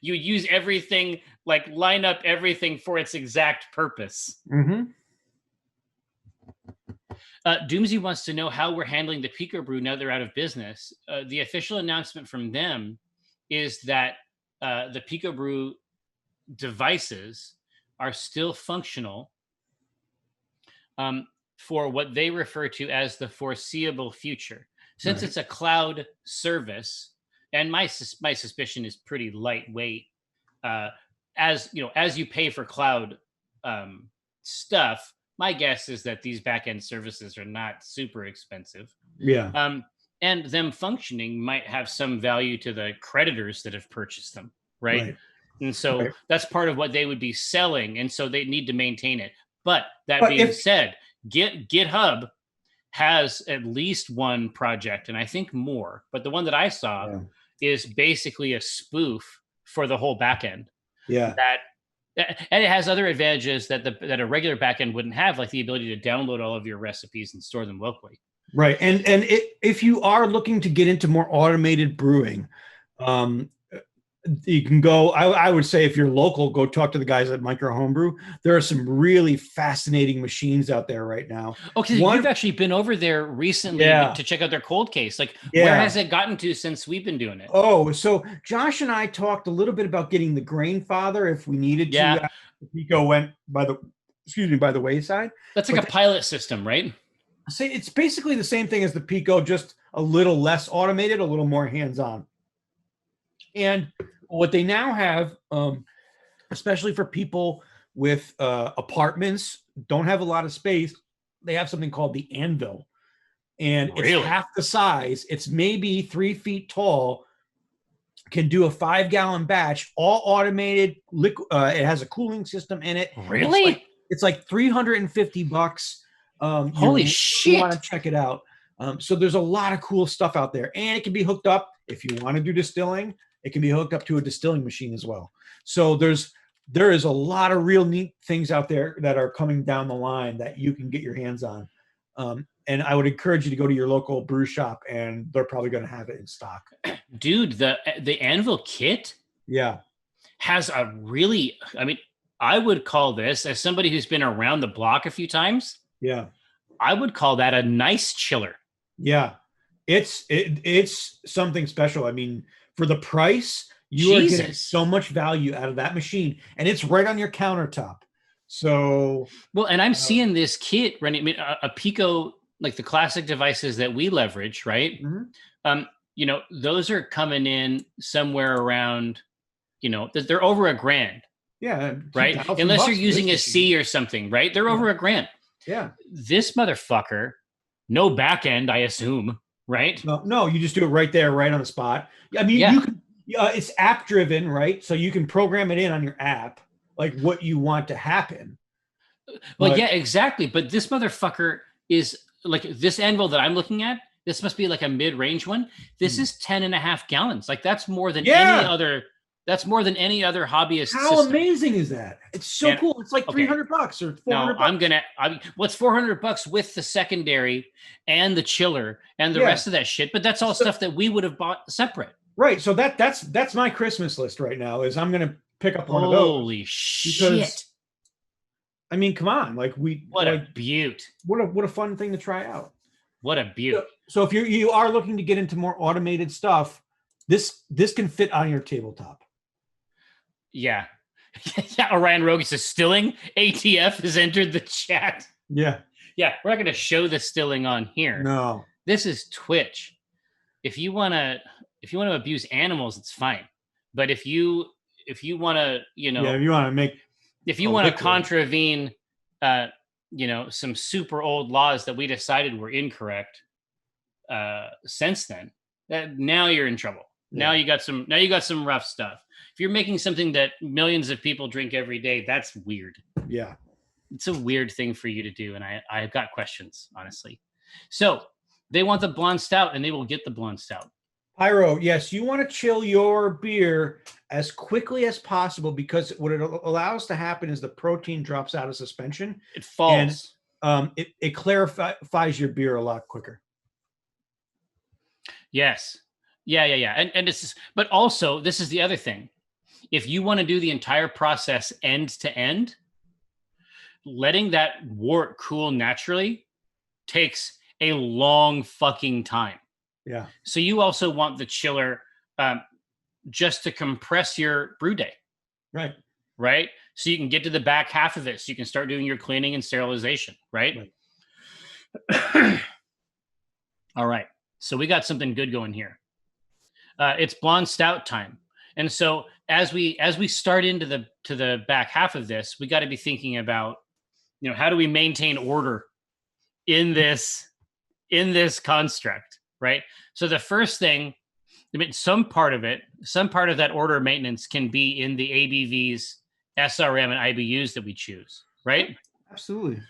use everything, like line up everything for its exact purpose. Mm-hmm. Doomsy wants to know how we're handling the Pico Brew now they're out of business. The official announcement from them is that the Pico Brew devices are still functional for what they refer to as the foreseeable future. Since it's a cloud service, and my suspicion is pretty lightweight, as you pay for cloud stuff, my guess is that these back-end services are not super expensive. Yeah. And them functioning might have some value to the creditors that have purchased them, right? And so that's part of what they would be selling, and so they need to maintain it. But being said, GitHub has at least one project, and I think more, but the one that I saw is basically a spoof for the whole backend. Yeah. And it has other advantages that a regular backend wouldn't have, like the ability to download all of your recipes and store them locally. Right. And if you are looking to get into more automated brewing, you can go, I would say if you're local, go talk to the guys at Micro Homebrew. There are some really fascinating machines out there right now. Okay, you've actually been over there recently to check out their cold case. Like, where has it gotten to since we've been doing it? Oh, so Josh and I talked a little bit about getting the Grainfather if we needed to. Yeah. Pico went by the wayside. That's like a pilot system, right? See, it's basically the same thing as the Pico, just a little less automated, a little more hands-on. And what they now have, especially for people with apartments, don't have a lot of space, they have something called the Anvil. And it's half the size. It's maybe 3 feet tall, can do a 5-gallon batch, all automated. It has a cooling system in it. Really? It's like $350. Holy shit. You want to check it out. So there's a lot of cool stuff out there. And it can be hooked up, if you want to do distilling, it can be hooked up to a distilling machine as well. So there is a lot of real neat things out there that are coming down the line that you can get your hands on. And I would encourage you to go to your local brew shop, and they're probably going to have it in stock. Dude, the Anvil kit has a really, I would call this, as somebody who's been around the block a few times, I would call that a nice chiller. Yeah. It's something special. I mean, for the price, you are getting so much value out of that machine, and it's right on your countertop. So well, and I'm seeing this kit running. I mean, a Pico, like the classic devices that we leverage, right? Mm-hmm. Those are coming in somewhere around, they're over $1,000. Yeah, right. Unless you're using a C or something, right? They're over $1,000. Yeah. This motherfucker, no back end, I assume, right? No, you just do it right there, right on the spot. I mean, you can. It's app driven, right? So you can program it in on your app, like what you want to happen. Well, yeah, exactly. But this motherfucker is like this Anvil that I'm looking at. This must be like a mid-range one. This is 10.5 gallons. Like that's more than any other. That's more than any other hobbyist. How amazing is that? It's so cool. It's like $300 or $400. No, what's $400 with the secondary and the chiller and the rest of that shit? But that's all stuff that we would have bought separate. Right. So that's my Christmas list right now. Is I'm going to pick up one of those. Holy shit! I mean, come on, like what a beaut! What a fun thing to try out. What a beaut! So if you are looking to get into more automated stuff, this can fit on your tabletop. Yeah. Orion Rogue says stilling ATF has entered the chat. Yeah. Yeah. We're not going to show the stilling on here. No. This is Twitch. If you want to abuse animals, it's fine. But if you want to, if you want to contravene, some super old laws that we decided were incorrect, since then, now you're in trouble. Yeah. Now you got some rough stuff. If you're making something that millions of people drink every day, that's weird. Yeah. It's a weird thing for you to do. And I've got questions, honestly. So they want the blonde stout, and they will get the blonde stout. Pyro, yes, you want to chill your beer as quickly as possible because what it allows to happen is the protein drops out of suspension. It falls. And it clarifies your beer a lot quicker. Yes. Yeah. And this is, but also this is the other thing. If you want to do the entire process end to end, letting that wort cool naturally takes a long fucking time. Yeah. So you also want the chiller just to compress your brew day. Right. So you can get to the back half of it. So you can start doing your cleaning and sterilization. Right. All right. So we got something good going here. It's blonde stout time. And so as we start into the back half of this, we got to be thinking about, how do we maintain order in this construct, right? So the first thing, some part of that order maintenance can be in the ABVs, SRM, and IBUs that we choose, right? Absolutely.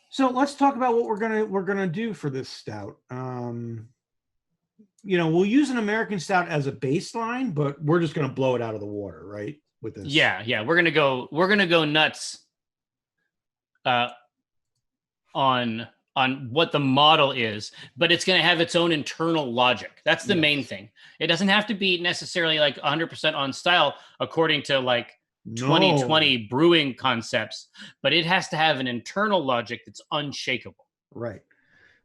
So let's talk about what we're gonna do for this stout. We'll use an American stout as a baseline, but we're just gonna blow it out of the water, right? With this. Yeah. We're gonna go nuts on what the model is, but it's gonna have its own internal logic. That's the main thing. It doesn't have to be necessarily like 100% on style according to like 2020 brewing concepts, but it has to have an internal logic that's unshakable. Right.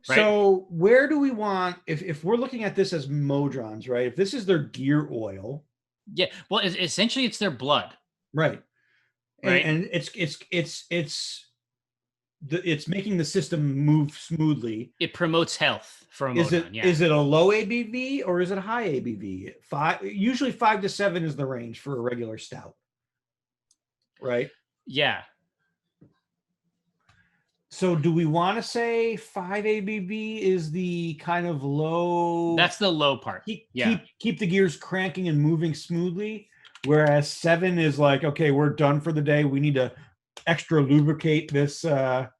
So where do we want, if we're looking at this as Modrons, right? If this is their gear oil. Yeah. Well, essentially it's their blood. Right. And it's making the system move smoothly. It promotes health for a Modron. Is it a low ABV or is it a high ABV? Usually 5 to 7 is the range for a regular stout. Right? Yeah. So do we want to say 5 ABV is the kind of low? That's the low part. Keep the gears cranking and moving smoothly. Whereas 7 is like, okay, we're done for the day. We need to extra lubricate this. 7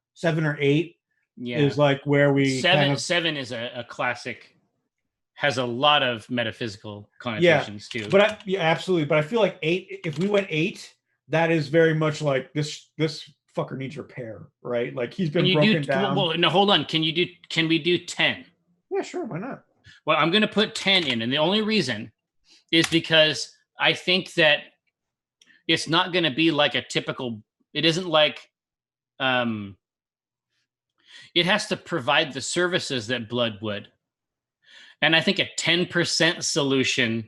or 8 is like where we 7 is a classic. Has a lot of metaphysical connotations too. But absolutely. But I feel like 8. If we went 8. That is very much like this fucker needs repair, right? Like he's been broken down. Well, no, hold on. Can we do 10? Yeah, sure. Why not? Well, I'm going to put 10 in. And the only reason is because I think that it's not going to be like a typical, it isn't like, it has to provide the services that blood would. And I think a 10% solution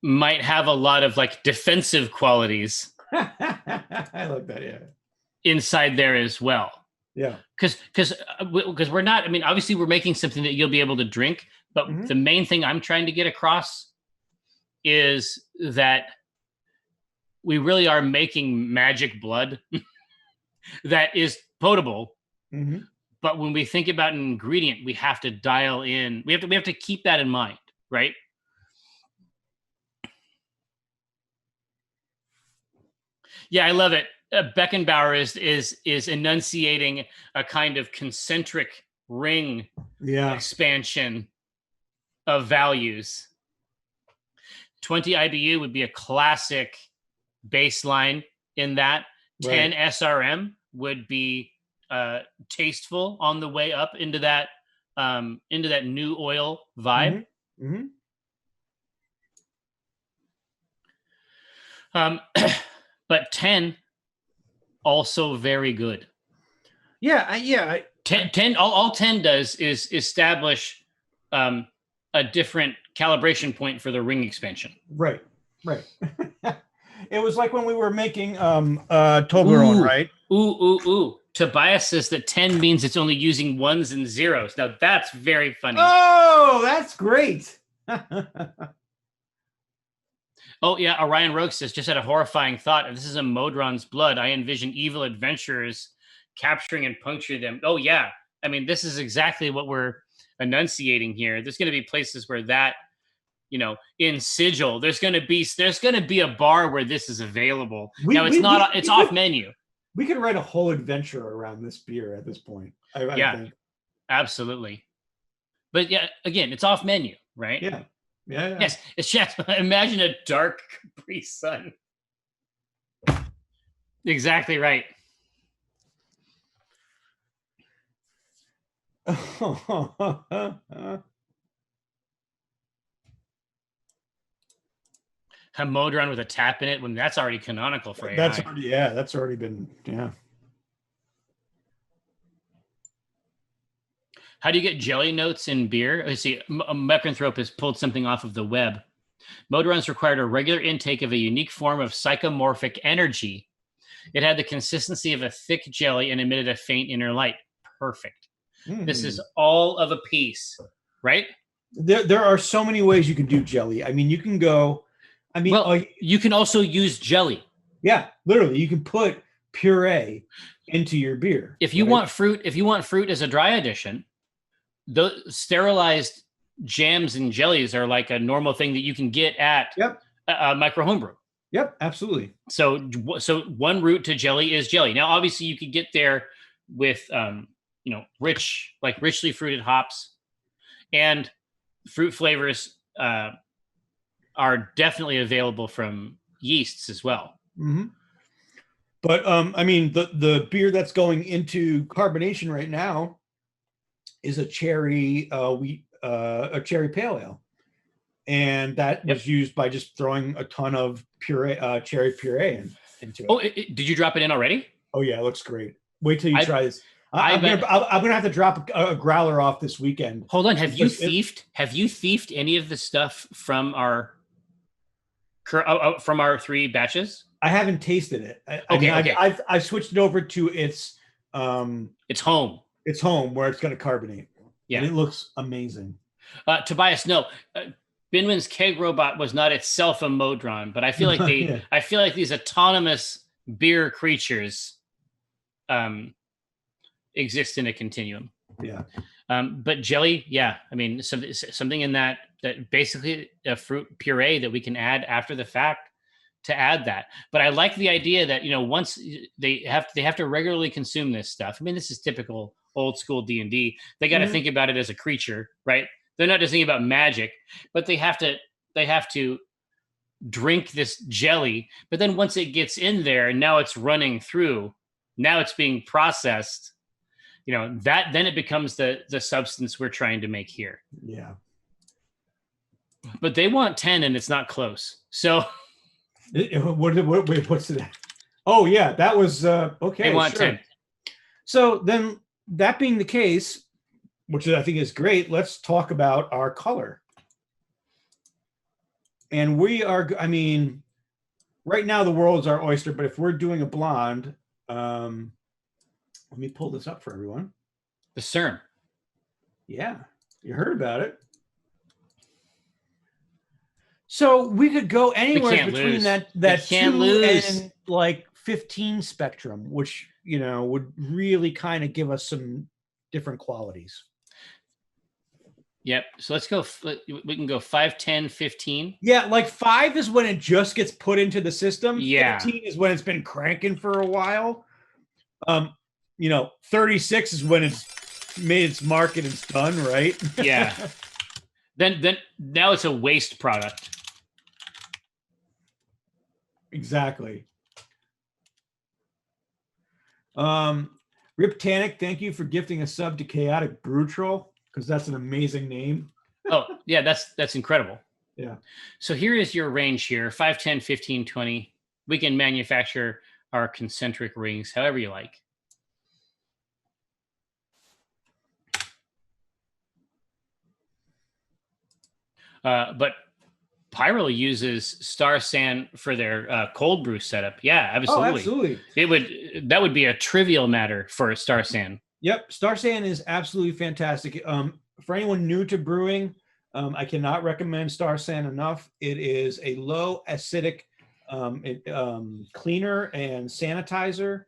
might have a lot of like defensive qualities. I like that, yeah. Inside there as well. Yeah. Because we're not, obviously we're making something that you'll be able to drink, but the main thing I'm trying to get across is that we really are making magic blood that is potable. Mm-hmm. But when we think about an ingredient, we have to dial in. We have to keep that in mind, right? Yeah, I love it. Beckenbauer is enunciating a kind of concentric ring expansion of values. 20 IBU would be a classic baseline in that. 10 SRM would be tasteful on the way up into that new oil vibe. Mm-hmm. Mm-hmm. But 10 also very good. Yeah. 10 all 10 does is establish a different calibration point for the ring expansion. Right. It was like when we were making Toblerone, right? Ooh. Tobias says that 10 means it's only using ones and zeros. Now that's very funny. Oh, that's great. Oh, yeah. Orion Rogue says, just had a horrifying thought. If this is a Modron's blood, I envision evil adventurers capturing and puncturing them. Oh, yeah. This is exactly what we're enunciating here. There's going to be places where that, in Sigil, there's going to be a bar where this is available. It's off menu. We could write a whole adventure around this beer at this point. I think. Absolutely. But yeah, again, it's off menu, right? Yeah. Yeah. Yes, it's just imagine a dark Capri Sun. Exactly right. A Modron with a tap in it when that's already canonical for AI. That's already been, yeah. How do you get jelly notes in beer? Let's see, Mecranthrope has pulled something off of the web. Modrons required a regular intake of a unique form of psychomorphic energy. It had the consistency of a thick jelly and emitted a faint inner light. Perfect. This is all of a piece, right? There are so many ways you can do jelly. I mean, you can go... you can also use jelly. Yeah, literally, you can put puree into your beer. If you want fruit, as a dry addition, the sterilized jams and jellies are like a normal thing that you can get at a micro homebrew. Yep, absolutely. So one route to jelly is jelly. Now, obviously, you could get there with richly fruited hops, and fruit flavors are definitely available from yeasts as well. Mm-hmm. But I mean, the beer that's going into carbonation right now is a cherry cherry pale ale, and that was used by just throwing a ton of cherry puree into it. Oh, did you drop it in already? Oh yeah, it looks great. Wait till you try this. I'm gonna have to drop a growler off this weekend. Hold on, have you thiefed any of the stuff from our 3 batches? I haven't tasted it. Okay. I've switched it over to its home. It's home where it's going to carbonate. Yeah, and it looks amazing. Tobias, no, Binwin's keg robot was not itself a Modron, but I feel like I feel like these autonomous beer creatures exist in a continuum. Yeah. But jelly, yeah, I mean, something in that basically a fruit puree that we can add after the fact to add that. But I like the idea that, once they have to regularly consume this stuff. I mean, this is typical old school D&D. They got to think about it as a creature, right? They're not just thinking about magic, but they have to drink this jelly. But then once it gets in there, now it's running through, now it's being processed. That then it becomes the substance we're trying to make here. Yeah. But they want 10 and it's not close. So what's it? Oh yeah, that was okay. They want 10. So then, that being the case, which I think is great, let's talk about our color. And we are, I mean, right now the world's our oyster, but if we're doing a blonde, let me pull this up for everyone. The CERN. Yeah, you heard about it. So we could go anywhere between that 2 and like 15 spectrum, which, would really kind of give us some different qualities. Yep. So let's go. We can go 5, 10, 15. Yeah, like 5 is when it just gets put into the system. Yeah. 15 is when it's been cranking for a while. 36 is when it's made its mark and it's done, right? Yeah. Then now it's a waste product. Exactly. Riptanic, thank you for gifting a sub to Chaotic Brew Troll, because that's an amazing name. Oh, yeah, that's incredible. Yeah. So here is your range here, 5, 10, 15, 20. We can manufacture our concentric rings however you like. But Pyro uses Star San for their cold brew setup. Yeah, absolutely. Oh, absolutely. That would be a trivial matter for Star San. Yep, Star San is absolutely fantastic. For anyone new to brewing, I cannot recommend Star San enough. It is a low acidic cleaner and sanitizer,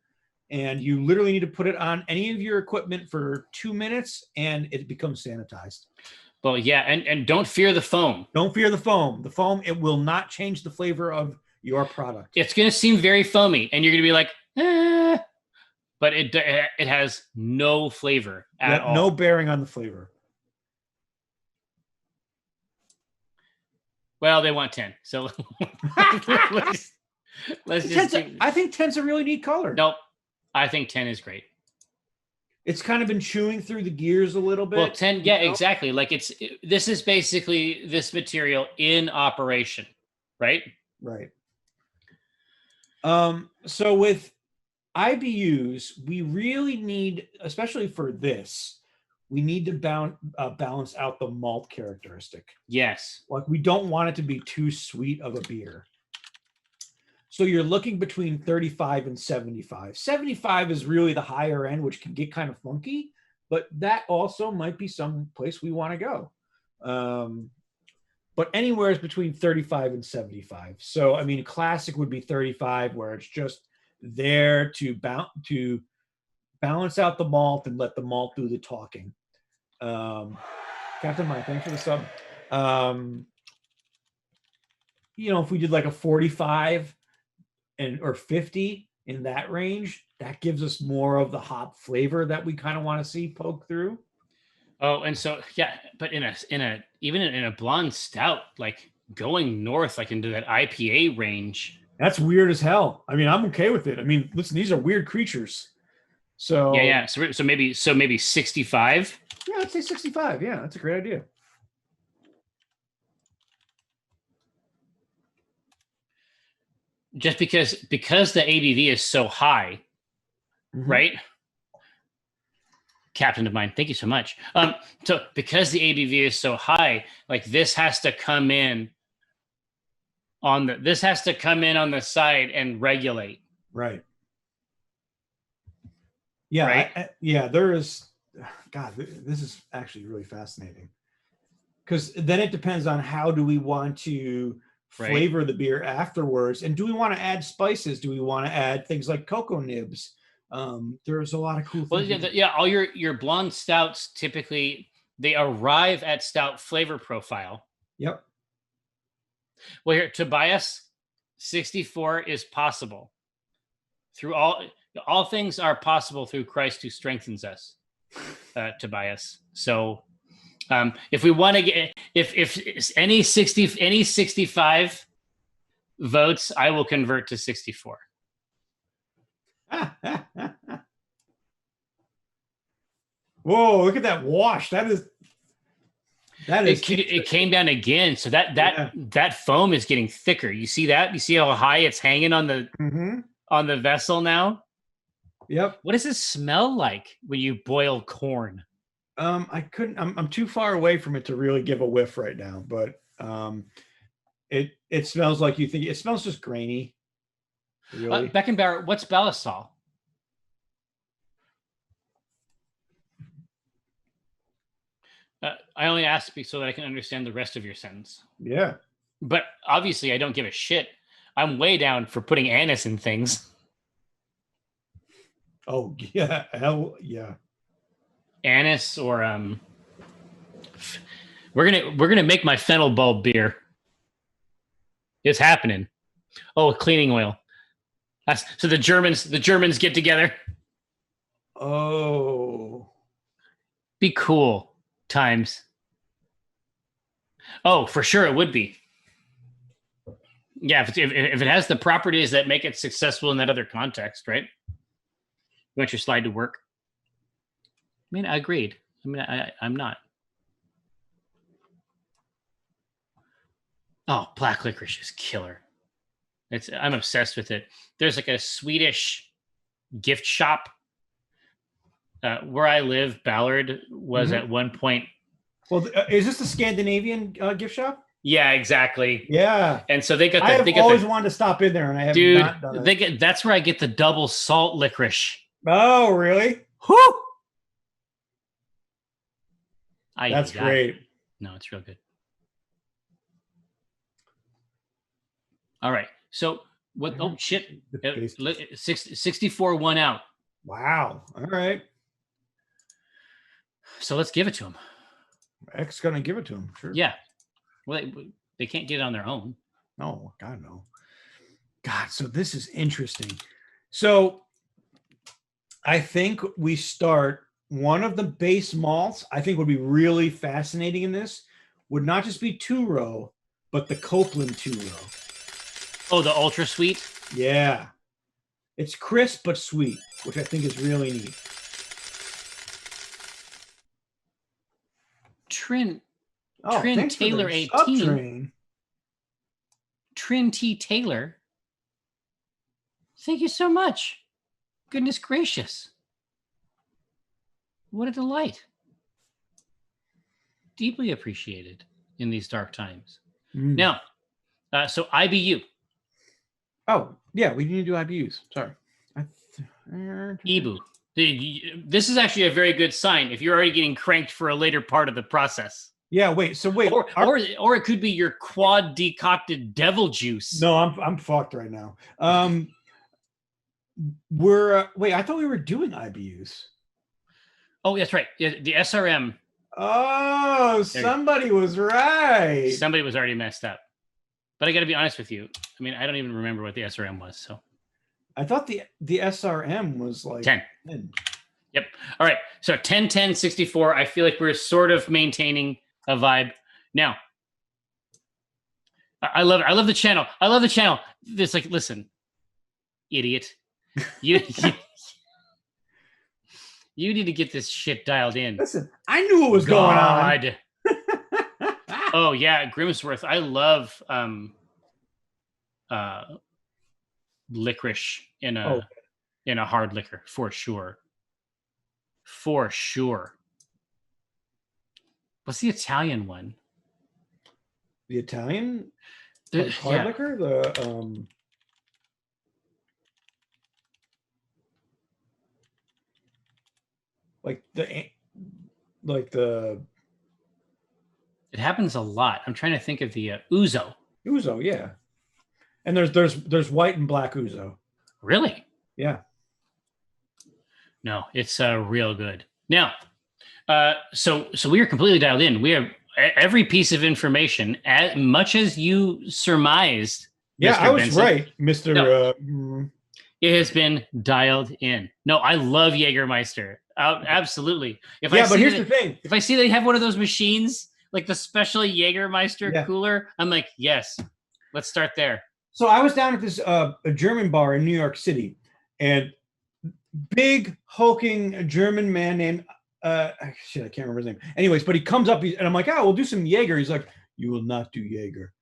and you literally need to put it on any of your equipment for 2 minutes, and it becomes sanitized. Well, yeah, and don't fear the foam. Don't fear the foam. The foam, it will not change the flavor of your product. It's going to seem very foamy, and you're going to be like, but it has no flavor at all. No bearing on the flavor. Well, they want 10. So let's just. I think 10's a really neat color. Nope. I think 10 is great. It's kind of been chewing through the gears a little bit. Well, 10, yeah, exactly. Like this is basically this material in operation, right? Right. So with IBUs, we really need, especially for this, we need to balance out the malt characteristic. Yes. Like we don't want it to be too sweet of a beer. So you're looking between 35 and 75. 75 is really the higher end, which can get kind of funky, but that also might be some place we want to go. But anywhere is between 35 and 75. So, I mean, classic would be 35, where it's just there to balance out the malt and let the malt do the talking. Captain Mike, thanks for the sub. If we did like a 45 or 50 in that range, that gives us more of the hop flavor that we kind of want to see poke through. Oh, and so yeah, but even in a blonde stout, like going north, like into that IPA range, that's weird as hell. I mean, I'm okay with it. I mean, listen, these are weird creatures. So yeah. So maybe 65. Yeah, I'd say 65. Yeah, that's a great idea. Just because the ABV is so high, right? Captain of mine, thank you so much. So because the ABV is so high, like this has to come in on the side and regulate. Right. Yeah. Right? There is. God, this is actually really fascinating. Because then it depends on how do we want to flavor the beer afterwards, and do we want to add spices? Do we want to add things like cocoa nibs? There's a lot of cool things. Well, all your blonde stouts typically they arrive at stout flavor profile. Yep. Well, here Tobias, 64 is possible. Through all things are possible through Christ who strengthens us, Tobias. So, if we want to get if any 65 votes, I will convert to 64. Whoa, look at that wash. It came down again. So that foam is getting thicker. You see that? You see how high it's hanging on the vessel now? Yep. What does it smell like when you boil corn? I'm too far away from it to really give a whiff right now, but it smells like you think it smells just grainy. Really. Beckenbauer, what's Belisol? I only ask so that I can understand the rest of your sentence. Yeah. But obviously I don't give a shit. I'm way down for putting anise in things. Oh yeah. Hell yeah. Anise or we're gonna make my fennel bulb beer. It's happening. Oh, cleaning oil. So the Germans get together. Oh. Be cool times. Oh, for sure it would be. Yeah, if it has the properties that make it successful in that other context, right? You want your slide to work? I mean, I agreed. I mean, I'm not. Oh, black licorice is killer. I'm obsessed with it. There's like a Swedish gift shop where I live. Ballard was at one point. Well, is this the Scandinavian gift shop? Yeah, exactly. Yeah. And so they got. I have always wanted to stop in there, and I have not done it. That's where I get the double salt licorice. Oh, really? Whoo! That's great. No, it's real good. All right. So what? Oh shit! 64 1 out. Wow. All right. So let's give it to him. X gonna give it to him. Sure. Yeah. Well, they can't get it on their own. No, God no. God. So this is interesting. So I think we start one of the base malts. I think would be really fascinating in this would not just be two row, but the Copeland 2-row. Oh, the ultra sweet? Yeah. It's crisp but sweet, which I think is really neat. Trin thanks Taylor for the 18. Trin T. Taylor. Thank you so much. Goodness gracious. What a delight. Deeply appreciated in these dark times. Now, so IBU. Oh, yeah, we need to do IBUs. Sorry. Ibu. This is actually a very good sign if you're already getting cranked for a later part of the process. Yeah, wait. Or it could be your quad decocted devil juice. No, I'm fucked right now. I thought we were doing IBUs. Oh, that's right. The SRM. Oh, somebody was right. Somebody was already messed up. But I got to be honest with you. I mean, I don't even remember what the SRM was. So I thought the SRM was like 10. Yep. All right. So 10, 10, 64. I feel like we're sort of maintaining a vibe. Now, I love it. I love the channel. I love the channel. It's like, listen, idiot. You need to get this shit dialed in. Listen, I knew what was going on. Oh yeah, Grimsworth. I love licorice in a hard liquor for sure. For sure. What's the Italian one? The Italian hard liquor? The it happens a lot. I'm trying to think of the ouzo. Ouzo, yeah. And there's white and black ouzo. Really? Yeah. No, it's real good. Now, so we are completely dialed in. We have every piece of information, as much as you surmised. Yeah, Mr. I was Benson. right, Mr. No, it has been dialed in. No, I love Jägermeister. Absolutely. But here's the thing. If I see they have one of those machines, like the special Jägermeister cooler, I'm like, yes, let's start there. So I was down at this a German bar in New York City, and big hulking German man named I can't remember his name. Anyways, but he comes up and I'm like, oh, we'll do some Jaeger. He's like, you will not do Jaeger.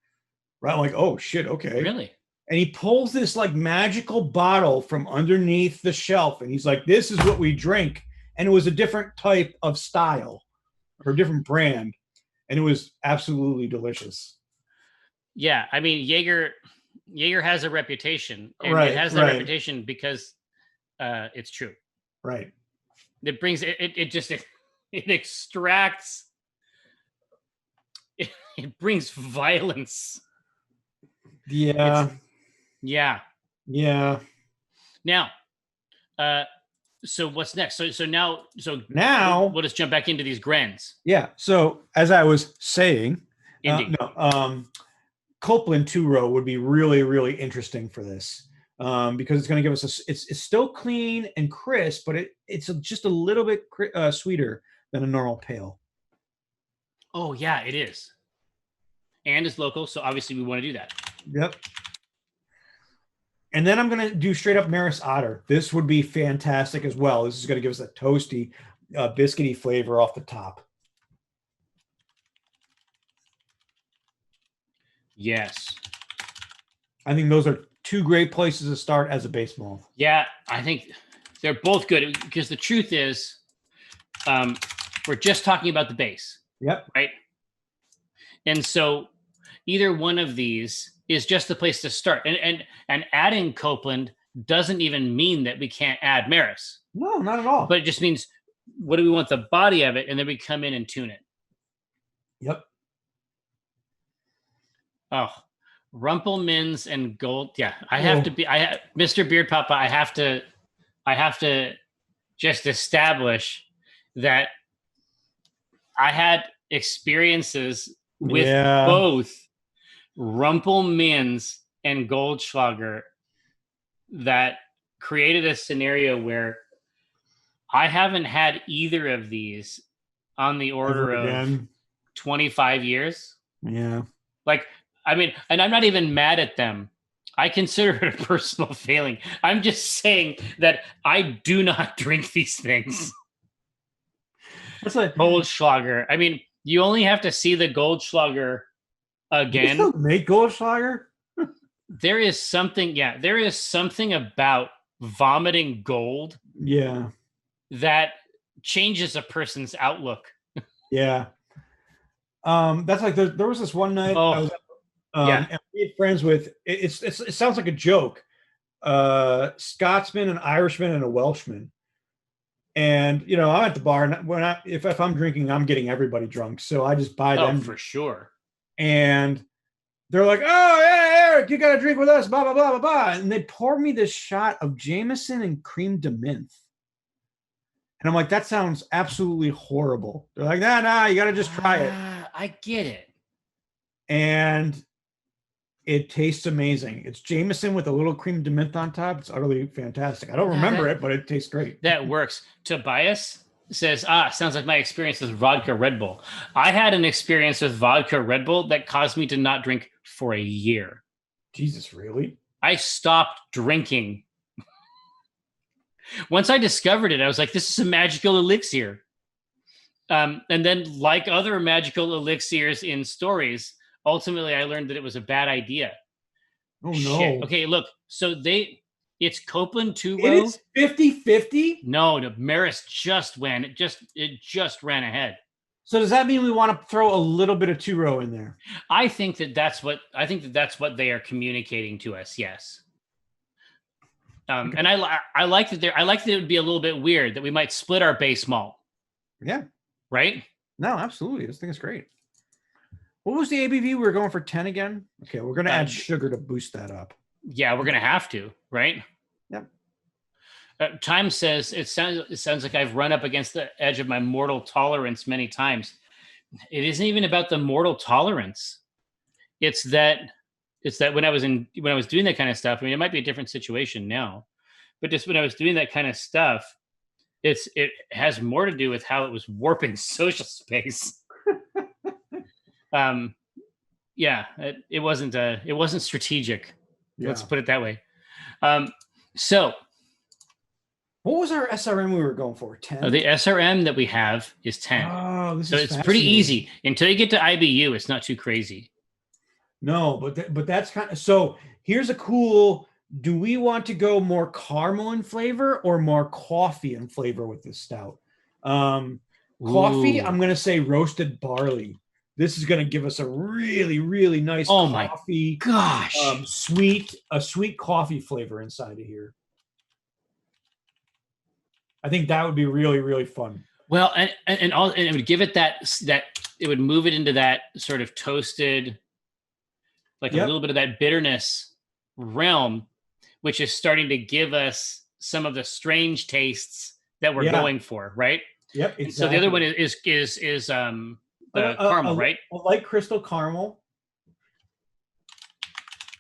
Right? I'm like, oh shit, okay. Really? And he pulls this like magical bottle from underneath the shelf, and he's like, this is what we drink. And it was a different type of style or a different brand, and it was absolutely delicious. Yeah, I mean, Jaeger has a reputation, and right, it has that reputation because it's true. Right. It brings it extracts. It brings violence. Yeah. Yeah. Now, so what's next? So now we'll just jump back into these Grens. Yeah. So as I was saying, Copeland 2-row would be really, really interesting for this because it's going to give us it's still clean and crisp, but it's just a little bit sweeter than a normal pale. Oh yeah, it is. And it's local, so obviously we want to do that. Yep. And then I'm going to do straight up Maris Otter. This would be fantastic as well. This is going to give us a toasty, biscuity flavor off the top. Yes. I think those are two great places to start as a base malt. Yeah, I think they're both good because the truth is we're just talking about the base. Yep. Right? And so either one of these is just the place to start. And adding Copeland doesn't even mean that we can't add Maris. No, not at all. But it just means what do we want the body of it, and then we come in and tune it. Yep. Oh, Rumpelmans and Gold. Yeah, Mr. Beard Papa. I have to just establish that I had experiences with both Rumpelmans and Goldschlager that created a scenario where I haven't had either of these on the order of 25 years. Yeah. Like I mean, and I'm not even mad at them. I consider it a personal failing. I'm just saying that I do not drink these things. That's like Goldschlager. I mean, you only have to see the Goldschlager again. You still make Goldschlager? There is something about vomiting gold. Yeah. That changes a person's outlook. Yeah. That's like there was this one night I was and we had friends with it sounds like a joke. Scotsman, an Irishman, and a Welshman. And I'm at the bar, and if I'm drinking, I'm getting everybody drunk. So I just buy them for sure. And they're like, "Oh, yeah, Eric, you got to drink with us, blah blah blah blah blah." And they pour me this shot of Jameson and cream de menthe. And I'm like, that sounds absolutely horrible. They're like, nah, you got to just try it. I get it. And it tastes amazing. It's Jameson with a little cream de menthe on top. It's utterly fantastic. I don't remember it, but it tastes great. That works. Tobias says, sounds like my experience with vodka Red Bull. I had an experience with vodka Red Bull that caused me to not drink for a year. Jesus, really? I stopped drinking. Once I discovered it, I was like, this is a magical elixir. And then, like other magical elixirs in stories, ultimately I learned that it was a bad idea. Oh, no. Okay, look. So it's Copeland 2-row. It is 50-50? No, Maris just went. It just ran ahead. So does that mean we want to throw a little bit of 2-row in there? I think that's what they are communicating to us. Yes. Okay. And I like that it would be a little bit weird that we might split our base malt. Yeah. Right? No, absolutely. This thing is great. What was the ABV? We were going for 10 again. Okay, we're going to add sugar to boost that up. Yeah, we're going to have to, right? Yep. Time says it sounds like I've run up against the edge of my mortal tolerance many times. It isn't even about the mortal tolerance. It's that when I was doing that kind of stuff, I mean, it might be a different situation now, but just when I was doing that kind of stuff, it has more to do with how it was warping social space. It wasn't strategic. Yeah. Let's put it that way. So what was our SRM we were going for? 10? The SRM that we have is 10. Oh, so it's pretty easy. Until you get to IBU, it's not too crazy. No, but that's kind of, so here's a cool, do we want to go more caramel in flavor or more coffee in flavor with this stout? Coffee, I'm going to say roasted barley. This is going to give us a really, really nice coffee. Gosh. A sweet coffee flavor inside of here. I think that would be really, really fun. Well, and it would give it that it would move it into that sort of toasted, like a little bit of that bitterness realm, which is starting to give us some of the strange tastes that we're going for, right? Yep. Exactly. So the other one is the caramel, right? A light crystal caramel.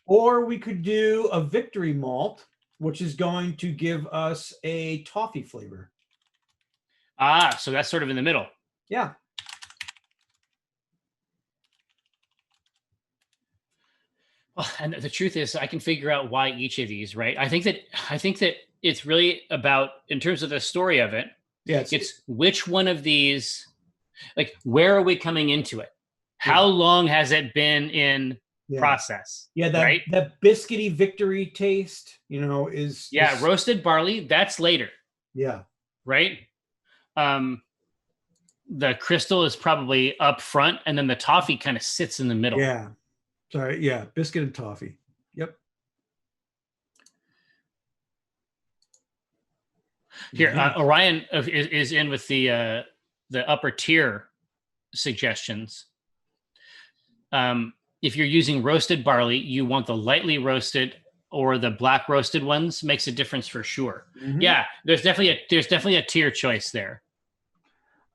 Or we could do a victory malt, which is going to give us a toffee flavor. So that's sort of in the middle. Yeah. Well, and the truth is, I can figure out why each of these, right? I think that it's really about, in terms of the story of it, it's which one of these, like, where are we coming into it? How long has it been in process? Yeah, that biscuity victory taste, is roasted barley, that's later. Yeah. Right? The crystal is probably up front, and then the toffee kind of sits in the middle. Yeah. Sorry, yeah, biscuit and toffee. Yep. Here, Orion is in with the upper tier suggestions. If you're using roasted barley, you want the lightly roasted or the black roasted ones. Makes a difference for sure. Mm-hmm. Yeah, there's definitely a tier choice there.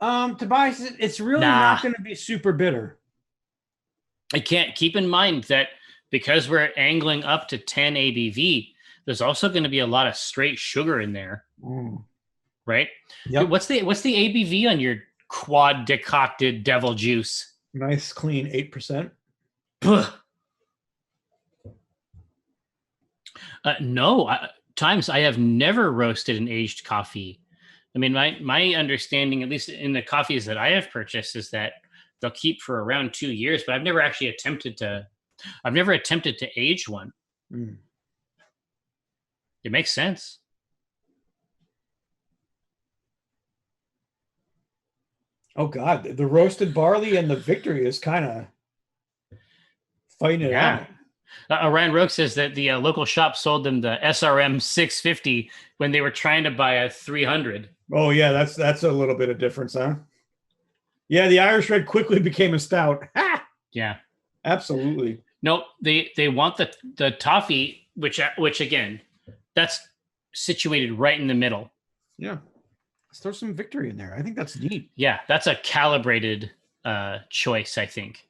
Tobias, it's really not going to be super bitter. I can't keep in mind that because we're angling up to 10 ABV, there's also going to be a lot of straight sugar in there, right? Yep. What's the ABV on your quad decocted devil juice? Nice, clean 8%. No, times I have never roasted an aged coffee. I mean, my understanding, at least in the coffees that I have purchased, is that they'll keep for around 2 years. But I've never actually attempted to. I've never attempted to age one. Mm. It makes sense. Oh God, the roasted barley and the victory is kind of fighting it out. Ryan Roke says that the local shop sold them the SRM 650 when they were trying to buy a 300. Oh yeah, that's a little bit of difference, huh? Yeah, the Irish Red quickly became a stout. Yeah, absolutely. No, they want the toffee, which again, that's situated right in the middle. Yeah. Let's throw some victory in there. I think that's neat. Yeah, that's a calibrated choice, I think.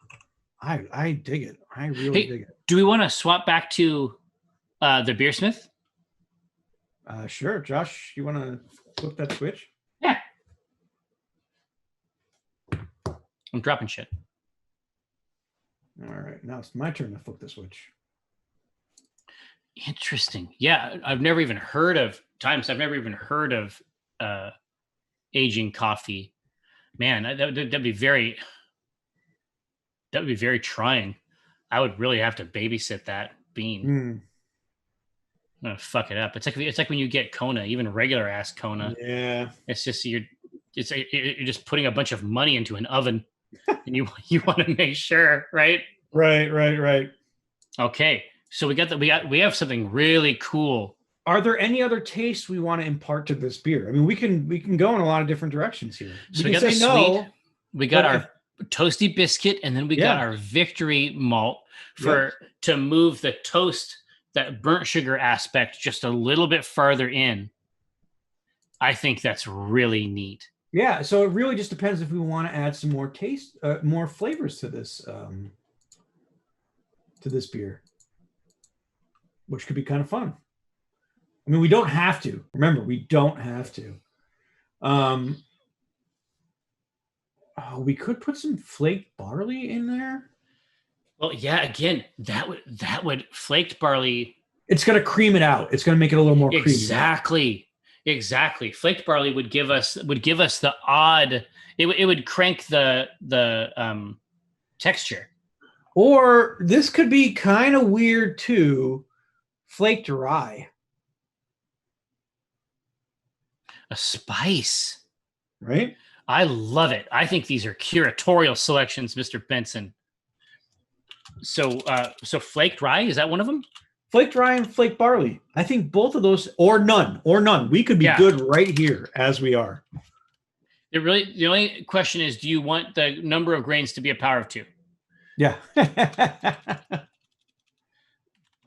I dig it. I really dig it. Do we want to swap back to the Beersmith? Sure. Josh, you want to flip that switch? Yeah. I'm dropping shit. All right. Now it's my turn to flip the switch. Interesting. Yeah, I've never even heard of aging coffee. Man, that'd be very trying. I would really have to babysit that bean. I'm gonna fuck it up. It's like when you get Kona, even regular ass Kona. Yeah. It's just you're just putting a bunch of money into an oven, and you want to make sure, right? Right. Okay, so we have something really cool. Are there any other tastes we want to impart to this beer? I mean, we can go in a lot of different directions here. So we got the sweet. We got our toasty biscuit, and then we got our victory malt to move the toast, that burnt sugar aspect, just a little bit farther in. I think that's really neat. Yeah, so it really just depends if we want to add some more taste, more flavors to this beer, which could be kind of fun. I mean, we don't have to. Remember, we don't have to. We could put some flaked barley in there. Well, yeah. Again, that would flaked barley. It's going to cream it out. It's going to make it a little more creamy. Exactly. Flaked barley would give us the odd. It would crank the texture. Or this could be kind of weird too. Flaked rye. A spice, right? I love it. I think these are curatorial selections, Mr. Benson. So flaked rye, is that one of them? Flaked rye and flaked barley. I think both of those, or none. We could be good right here as we are. The only question is, do you want the number of grains to be a power of 2? Yeah.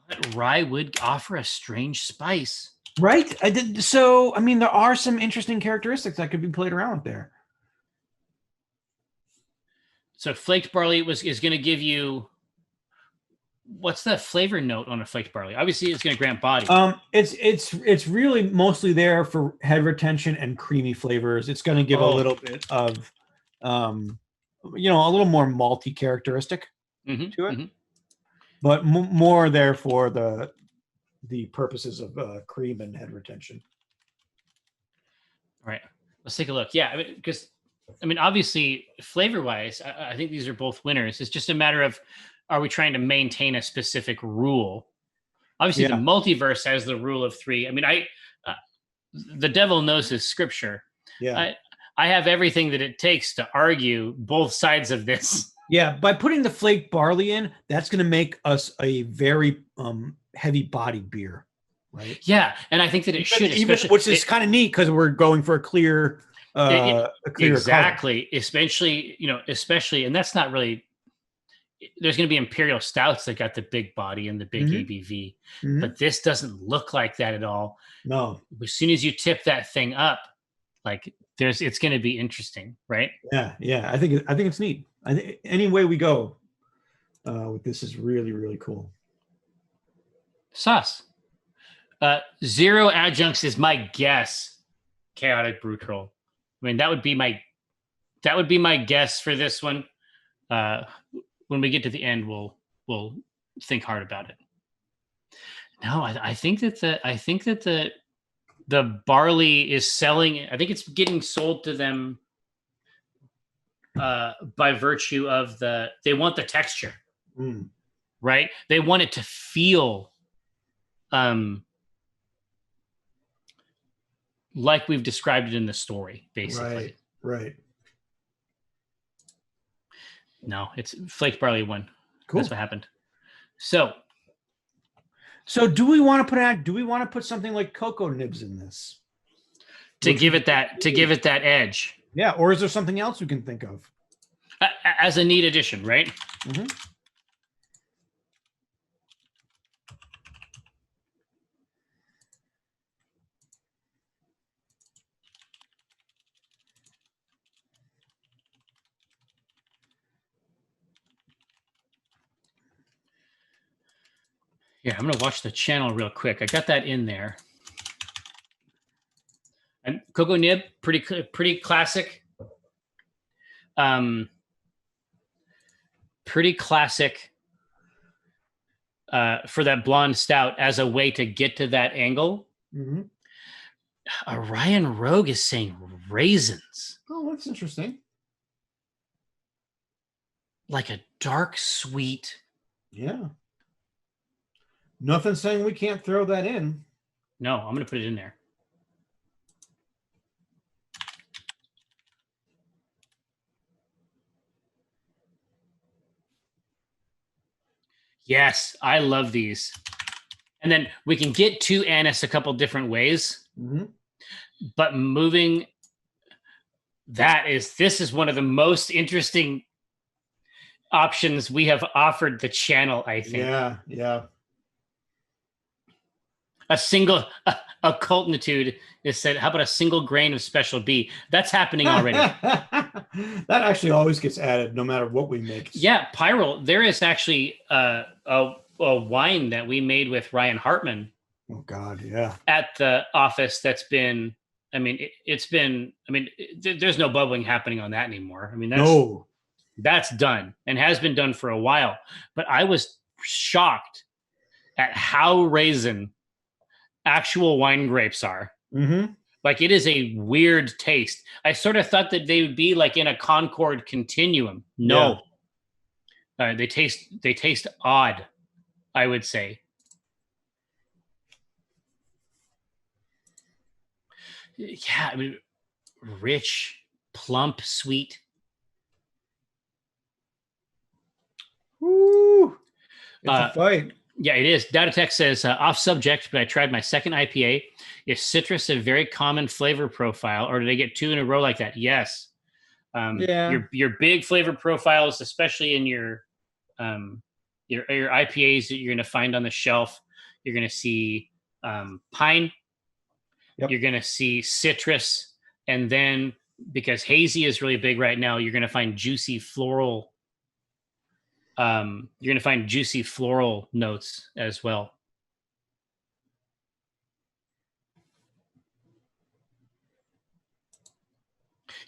But rye would offer a strange spice. Right. So, I mean, there are some interesting characteristics that could be played around with there. So flaked barley is going to give you, what's the flavor note on a flaked barley? Obviously, it's going to grant body. It's really mostly there for head retention and creamy flavors. It's going to give a little bit of, a little more malty characteristic to it, but more there for the purposes of cream and head retention. All right, let's take a look. Yeah, because obviously, flavor-wise, I think these are both winners. It's just a matter of, are we trying to maintain a specific rule? Obviously, the multiverse has the rule of 3. I mean, the devil knows his scripture. Yeah, I have everything that it takes to argue both sides of this. Yeah, by putting the flaked barley in, that's going to make us a very heavy-bodied beer, right? Yeah, and I think that it should, which is kind of neat because we're going for a clear, exactly. Color. Especially, and that's not really. There's going to be imperial stouts that got the big body and the big ABV, but this doesn't look like that at all. No. As soon as you tip that thing up, it's going to be interesting, right? Yeah. I think it's neat. I think any way we go with this is really, really cool. Sauce. 0 adjuncts is my guess. Chaotic Brew Troll. I mean, that would be my guess for this one. When we get to the end, we'll think hard about it. No, I think that the barley is selling. I think it's getting sold to them by virtue of they want the texture, right? They want it to feel like we've described it in the story, basically. Right. No, it's Flaked Barley won. Cool. That's what happened. So do we want to put something like cocoa nibs in this to give it that edge? Yeah, or is there something else we can think of as a neat addition, right? Mm-hmm. Yeah, I'm gonna watch the channel real quick. I got that in there. And cocoa nib, pretty classic. Pretty classic for that blonde stout as a way to get to that angle. Mm-hmm. Ryan Rogue is saying raisins. Oh, that's interesting. Like a dark sweet. Yeah. Nothing saying we can't throw that in. No, I'm going to put it in there. Yes, I love these. And then we can get to anise a couple different ways. Mm-hmm. But moving, this is one of the most interesting options we have offered the channel, I think. Yeah. A cultitude is said, how about a single grain of special B? That's happening already. That actually always gets added no matter what we make. Yeah, Pyral, there is actually a wine that we made with Ryan Hartman. Oh God, yeah. At the office that's been, there's no bubbling happening on that anymore. That's done and has been done for a while. But I was shocked at how raisin actual wine grapes are. Mm-hmm. Like, it is a weird taste. I sort of thought that they would be like in a Concord continuum. No, they taste odd, I would say. Yeah, rich, plump, sweet. Woo! It's a fight. Yeah, it is. DataTech says, off subject, but I tried my second IPA. Is citrus a very common flavor profile, or do they get two in a row like that? Yes. Your big flavor profiles, especially in your IPAs that you're going to find on the shelf, you're going to see pine. Yep. You're going to see citrus, and then because hazy is really big right now, you're going to find juicy floral. You're going to find juicy floral notes as well.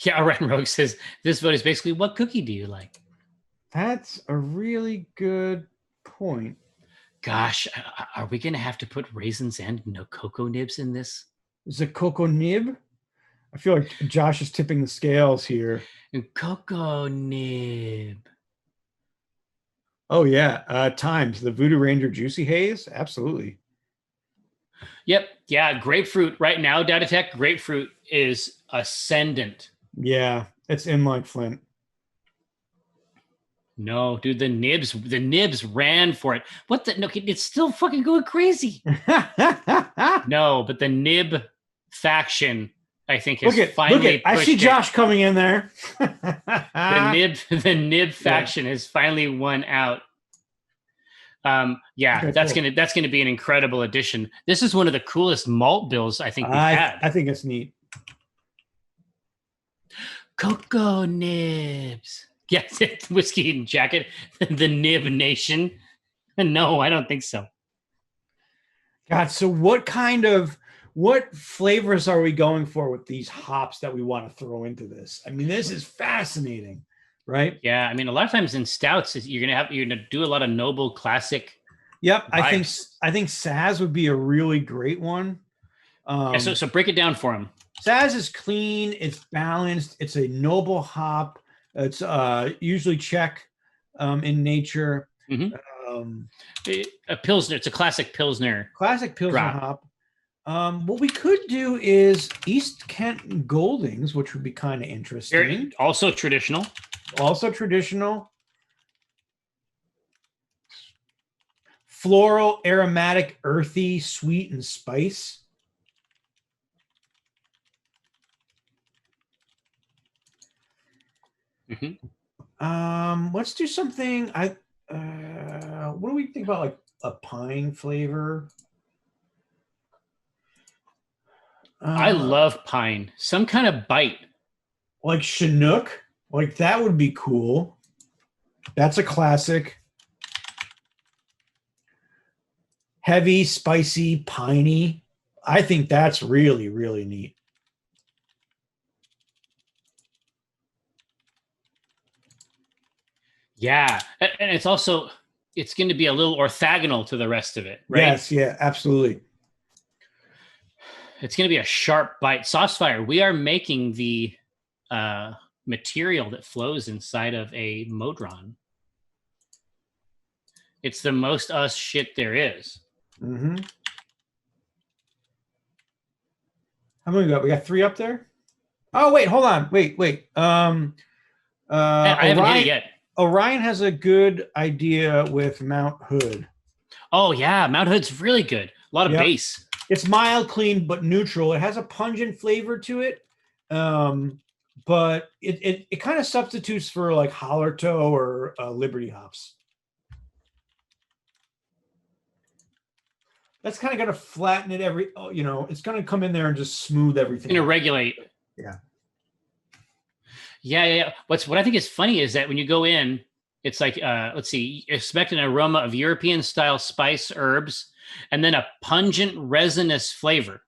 Yeah, Ryan Rogue says this vote is basically, what cookie do you like? That's a really good point. Gosh, are we going to have to put raisins and cocoa nibs in this? Is it cocoa nib? I feel like Josh is tipping the scales here. Cocoa nib. Oh, yeah. Times, the Voodoo Ranger Juicy Haze. Absolutely. Yep. Yeah. Grapefruit right now, DataTech, grapefruit is ascendant. Yeah. It's in like Flint. No, dude, the nibs ran for it. What the? No, it's still fucking going crazy. No, but the nib faction, I think, has finally. I see Josh coming in there. The nib faction has finally won out. That's gonna be an incredible addition. This is one of the coolest malt bills I think we've had. I think it's neat. Cocoa nibs. Yes, whiskey and jacket. The Nib Nation. No, I don't think so. God, so what flavors are we going for with these hops that we want to throw into this? This is fascinating, right? Yeah, a lot of times in stouts, you're gonna do a lot of noble classic Yep, I think Saz would be a really great one. So break it down for him. Saz is clean. It's balanced. It's a noble hop. It's usually Czech in nature. A Pilsner. It's a classic Pilsner. Classic Pilsner hop. What we could do is East Kent Goldings, which would be kind of interesting. Also traditional. Floral, aromatic, earthy, sweet, and spice. Let's do something. What do we think about, like a pine flavor? I love pine. Some kind of bite. Like Chinook. Like that would be cool. That's a classic. Heavy, spicy, piney. I think that's really, really neat. Yeah. And it's going to be a little orthogonal to the rest of it, right? Yes, yeah, absolutely. It's going to be a sharp bite. Saucefire, we are making the material that flows inside of a Modron. It's the most us shit there is. Mm-hmm. How many we got? We got 3 up there? Oh, wait, hold on. Wait. I haven't hit it yet. Orion has a good idea with Mount Hood. Oh, yeah. Mount Hood's really good. A lot of bass. It's mild, clean, but neutral. It has a pungent flavor to it. But it kind of substitutes for like Hallertau or Liberty hops. That's kind of going to flatten it it's going to come in there and just smooth everything. Going to regulate. Yeah. Yeah. What I think is funny is that when you go in, it's like, let's see, expect an aroma of European style spice herbs and then a pungent resinous flavor.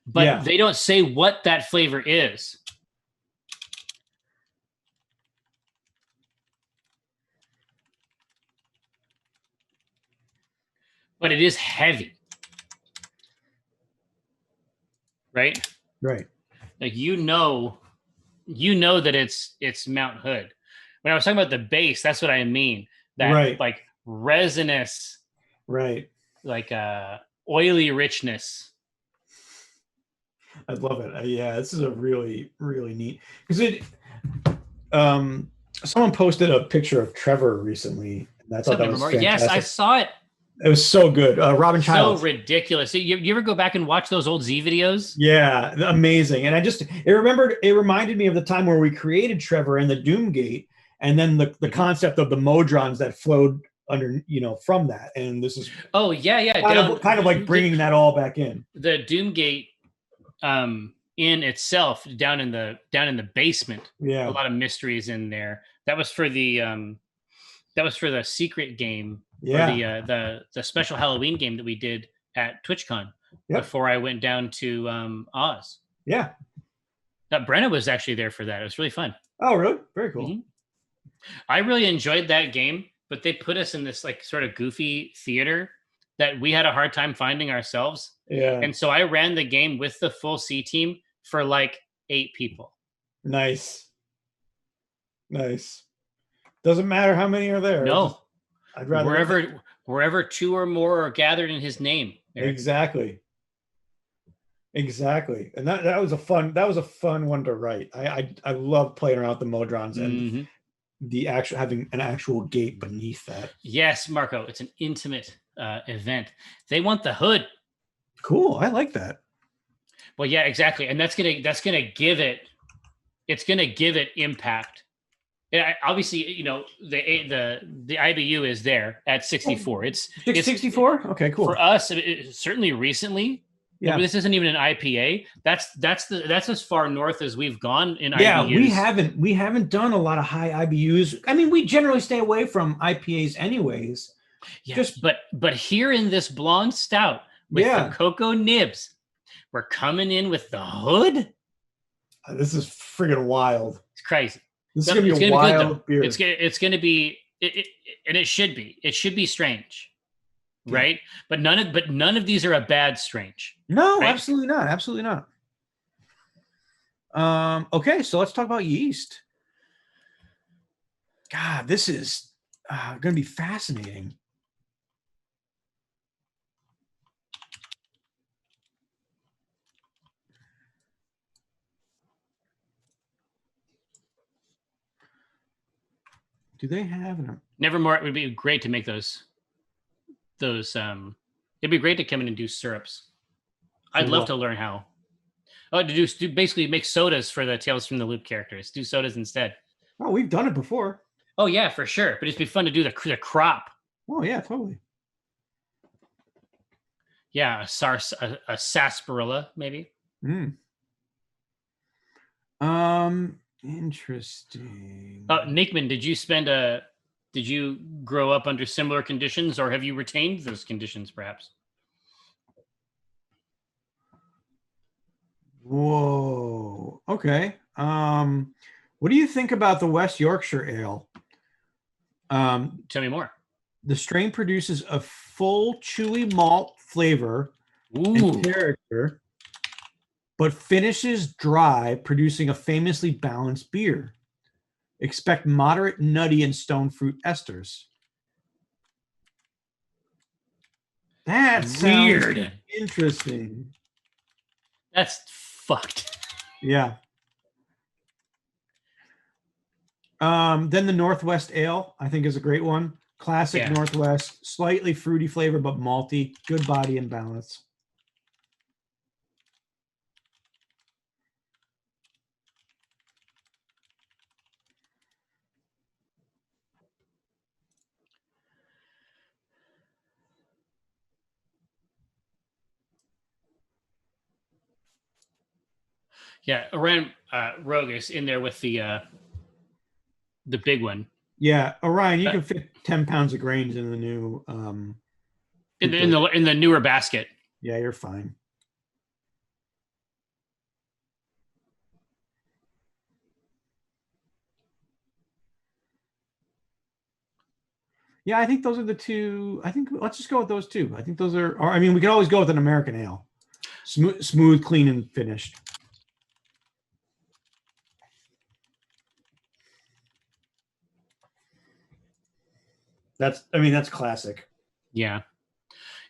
But they don't say what that flavor is. But it is heavy. Right? Right. Like you know that it's Mount Hood. When I was talking about the base, that's what I mean. That like resinous, right? Like oily richness. I love it. Yeah, this is a really, really neat because someone posted a picture of Trevor recently. That's that was fantastic. Yes, I saw it. It was so good. Robin Childs. So ridiculous. You ever go back and watch those old Z videos? Yeah, amazing. And it reminded me of the time where we created Trevor and the Doomgate, and then the concept of the Modrons that flowed under, from that. And this is kind of like bringing that all back in. The Doomgate in itself down in the basement. Yeah, a lot of mysteries in there. That was for the secret game. Yeah, the special Halloween game that we did at TwitchCon before I went down to Oz. Yeah, Brenna was actually there for that. It was really fun. Oh, really? Very cool. Mm-hmm. I really enjoyed that game, but they put us in this like sort of goofy theater that we had a hard time finding ourselves. Yeah, and so I ran the game with the full C team for like 8 people. Nice. Doesn't matter how many are there. No. I'd rather wherever 2 or more are gathered in his name. Eric. Exactly. And that was a fun one to write. I love playing around with the Modrons and the actual having an actual gate beneath that. Yes, Marco, it's an intimate event. They want the hood. Cool. I like that. Well, yeah, exactly. And that's gonna give it impact. Yeah, obviously, the IBU is there at 64. It's 64. Okay, cool. For us, certainly recently. Yeah, this isn't even an IPA. That's as far north as we've gone in IBUs. Yeah, we haven't done a lot of high IBUs. I mean, we generally stay away from IPAs anyways. Yes, but here in this blonde stout with the cocoa nibs, we're coming in with the hood. This is friggin' wild. It's crazy. This is gonna be a wild beer. It's gonna be and it should be. It should be strange, right? But none of these are a bad strange. No, right? absolutely not. Absolutely not. Okay, so let's talk about yeast. God, this is going to be fascinating. Do they have an... Nevermore, it would be great to make those it'd be great to come in and do syrups. I'd love to learn how. Oh, to do basically make sodas for the Tales from the Loop characters. Do sodas instead. Oh, we've done it before. Oh yeah, for sure. But it'd be fun to do the crop. Oh yeah, totally. Yeah, a sarsaparilla maybe. Interesting. Nickman, did you grow up under similar conditions, or have you retained those conditions perhaps? Whoa. Okay. What do you think about the West Yorkshire Ale? Tell me more. The strain produces a full chewy malt flavor and character, but finishes dry, producing a famously balanced beer. Expect moderate nutty and stone fruit esters. That's weird. Interesting. That's fucked. Yeah. Then the Northwest Ale, I think, is a great one. Classic Northwest, slightly fruity flavor, but malty, good body and balance. Yeah, Orion Rogue is in there with the big one. Yeah, Orion, you can fit 10 pounds of grains in the new in the newer basket. Yeah, you're fine. Yeah, I think those are the two. I think let's just go with those two. I think those are, or I mean, we can always go with an American ale. Smooth, clean, and finished. That's classic. Yeah.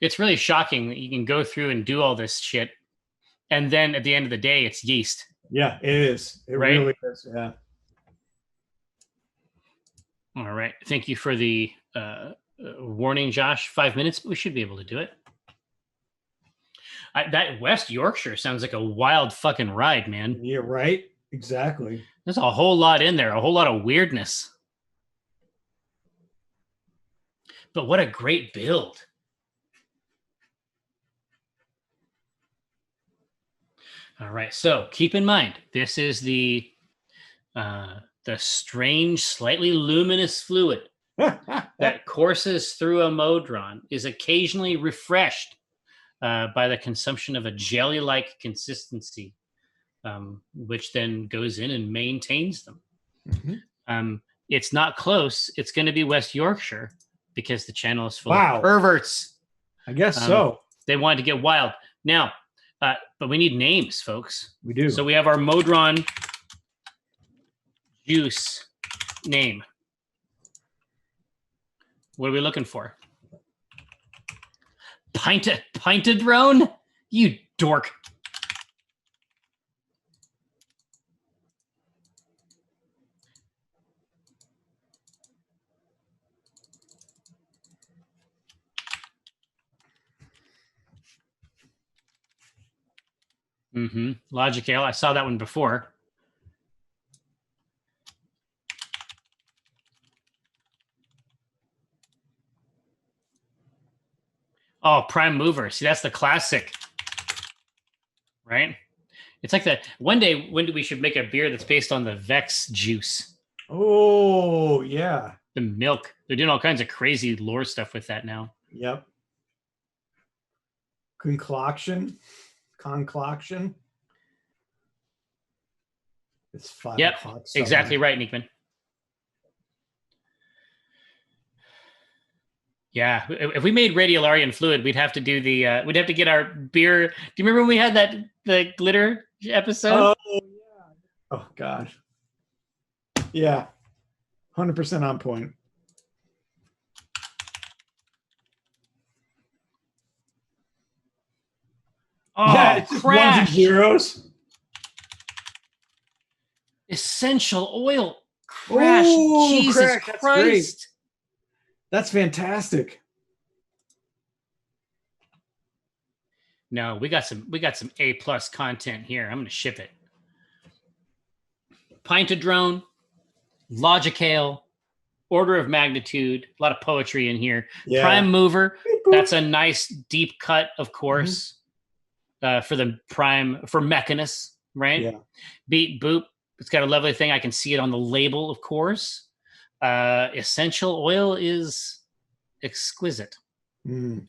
It's really shocking that you can go through and do all this shit, and then at the end of the day, it's yeast. Yeah, it is. It really is. Yeah. All right. Thank you for the warning, Josh. 5 minutes, but we should be able to do it. That West Yorkshire sounds like a wild fucking ride, man. Yeah, right? Exactly. There's a whole lot in there, a whole lot of weirdness. But what a great build. All right, so keep in mind, this is the strange, slightly luminous fluid that courses through a modron, is occasionally refreshed by the consumption of a jelly-like consistency, which then goes in and maintains them. Mm-hmm. It's not close. It's going to be West Yorkshire because the channel is full of perverts. I guess so. They wanted to get wild. Now, but we need names, folks. We do. So we have our modron juice name. What are we looking for? Pintadrone? You dork. Mm-hmm. Logic Ale. I saw that one before. Oh, Prime Mover. See, that's the classic. Right? It's like that. One day, we should make a beer that's based on the Vex juice. Oh, yeah. The milk. They're doing all kinds of crazy lore stuff with that now. Yep. Concoction. It's 5 o'clock. Exactly right, Nickman. Yeah, if we made Radiolarian fluid, we'd have to do the we'd have to get our beer. Do you remember when we had the glitter episode? Oh yeah. Oh gosh. Yeah. 100% on point. Oh, yeah, it's just ones and zeros. Essential oil. Crash. Ooh, Jesus Christ. Christ. That's fantastic. No, we got some A+ content here. I'm gonna ship it. Pint of Drone, Logicale, Order of Magnitude, a lot of poetry in here. Yeah. Prime Mover, that's a nice deep cut, of course, for the Prime, for Mechanus, right? Yeah. Beat Boop, it's got a lovely thing. I can see it on the label, of course. Essential oil is exquisite. Don't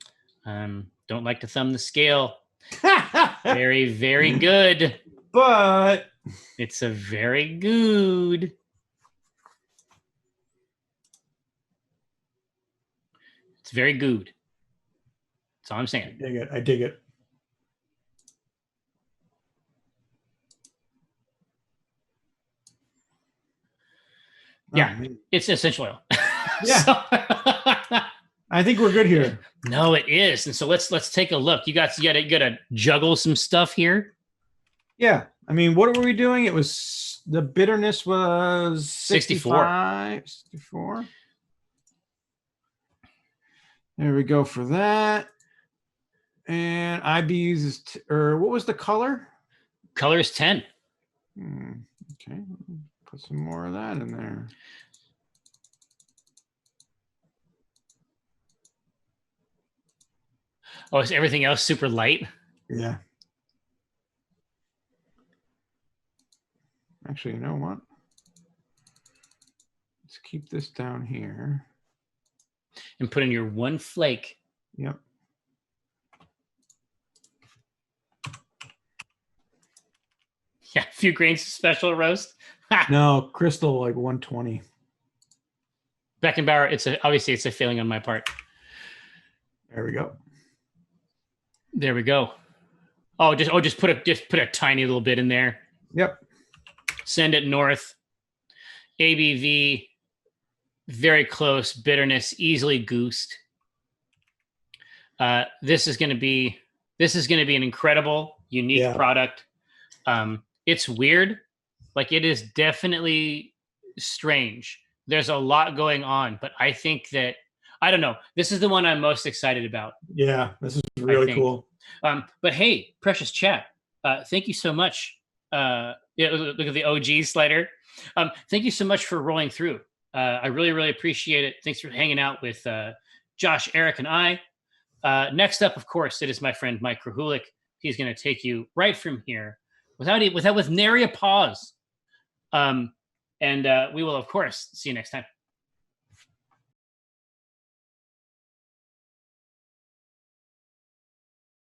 like to thumb the scale. Very, very good. But it's a very good. It's very good. That's all I'm saying. I dig it. I dig it. Yeah, it's essential oil. Yeah. I think we're good here. No, it is. And so let's take a look. You gotta juggle some stuff here. Yeah. I mean, what were we doing? It was the bitterness was 64. There we go for that. And IBUs is or what was the color? Color is 10. Okay. Put some more of that in there. Oh, is everything else super light? Yeah. Actually, you know what? Let's keep this down here. And put in your one flake. Yep. Yeah, a few grains of special roast. No, crystal like 120. Beckenbauer, obviously it's a failing on my part. There we go. There we go. Just put a tiny little bit in there. Yep. Send it north. ABV, very close. Bitterness, easily goosed. This is going to be an incredible, unique product. It's weird. Like, it is definitely strange. There's a lot going on, but I think that, I don't know. This is the one I'm most excited about. Yeah, this is really cool. But hey, precious chat, thank you so much. Look at the OG slider. Thank you so much for rolling through. I really, really appreciate it. Thanks for hanging out with Josh, Eric, and I. Next up, of course, it is my friend Mike Krahulik. He's going to take you right from here with nary a pause. And we will, of course, see you next time.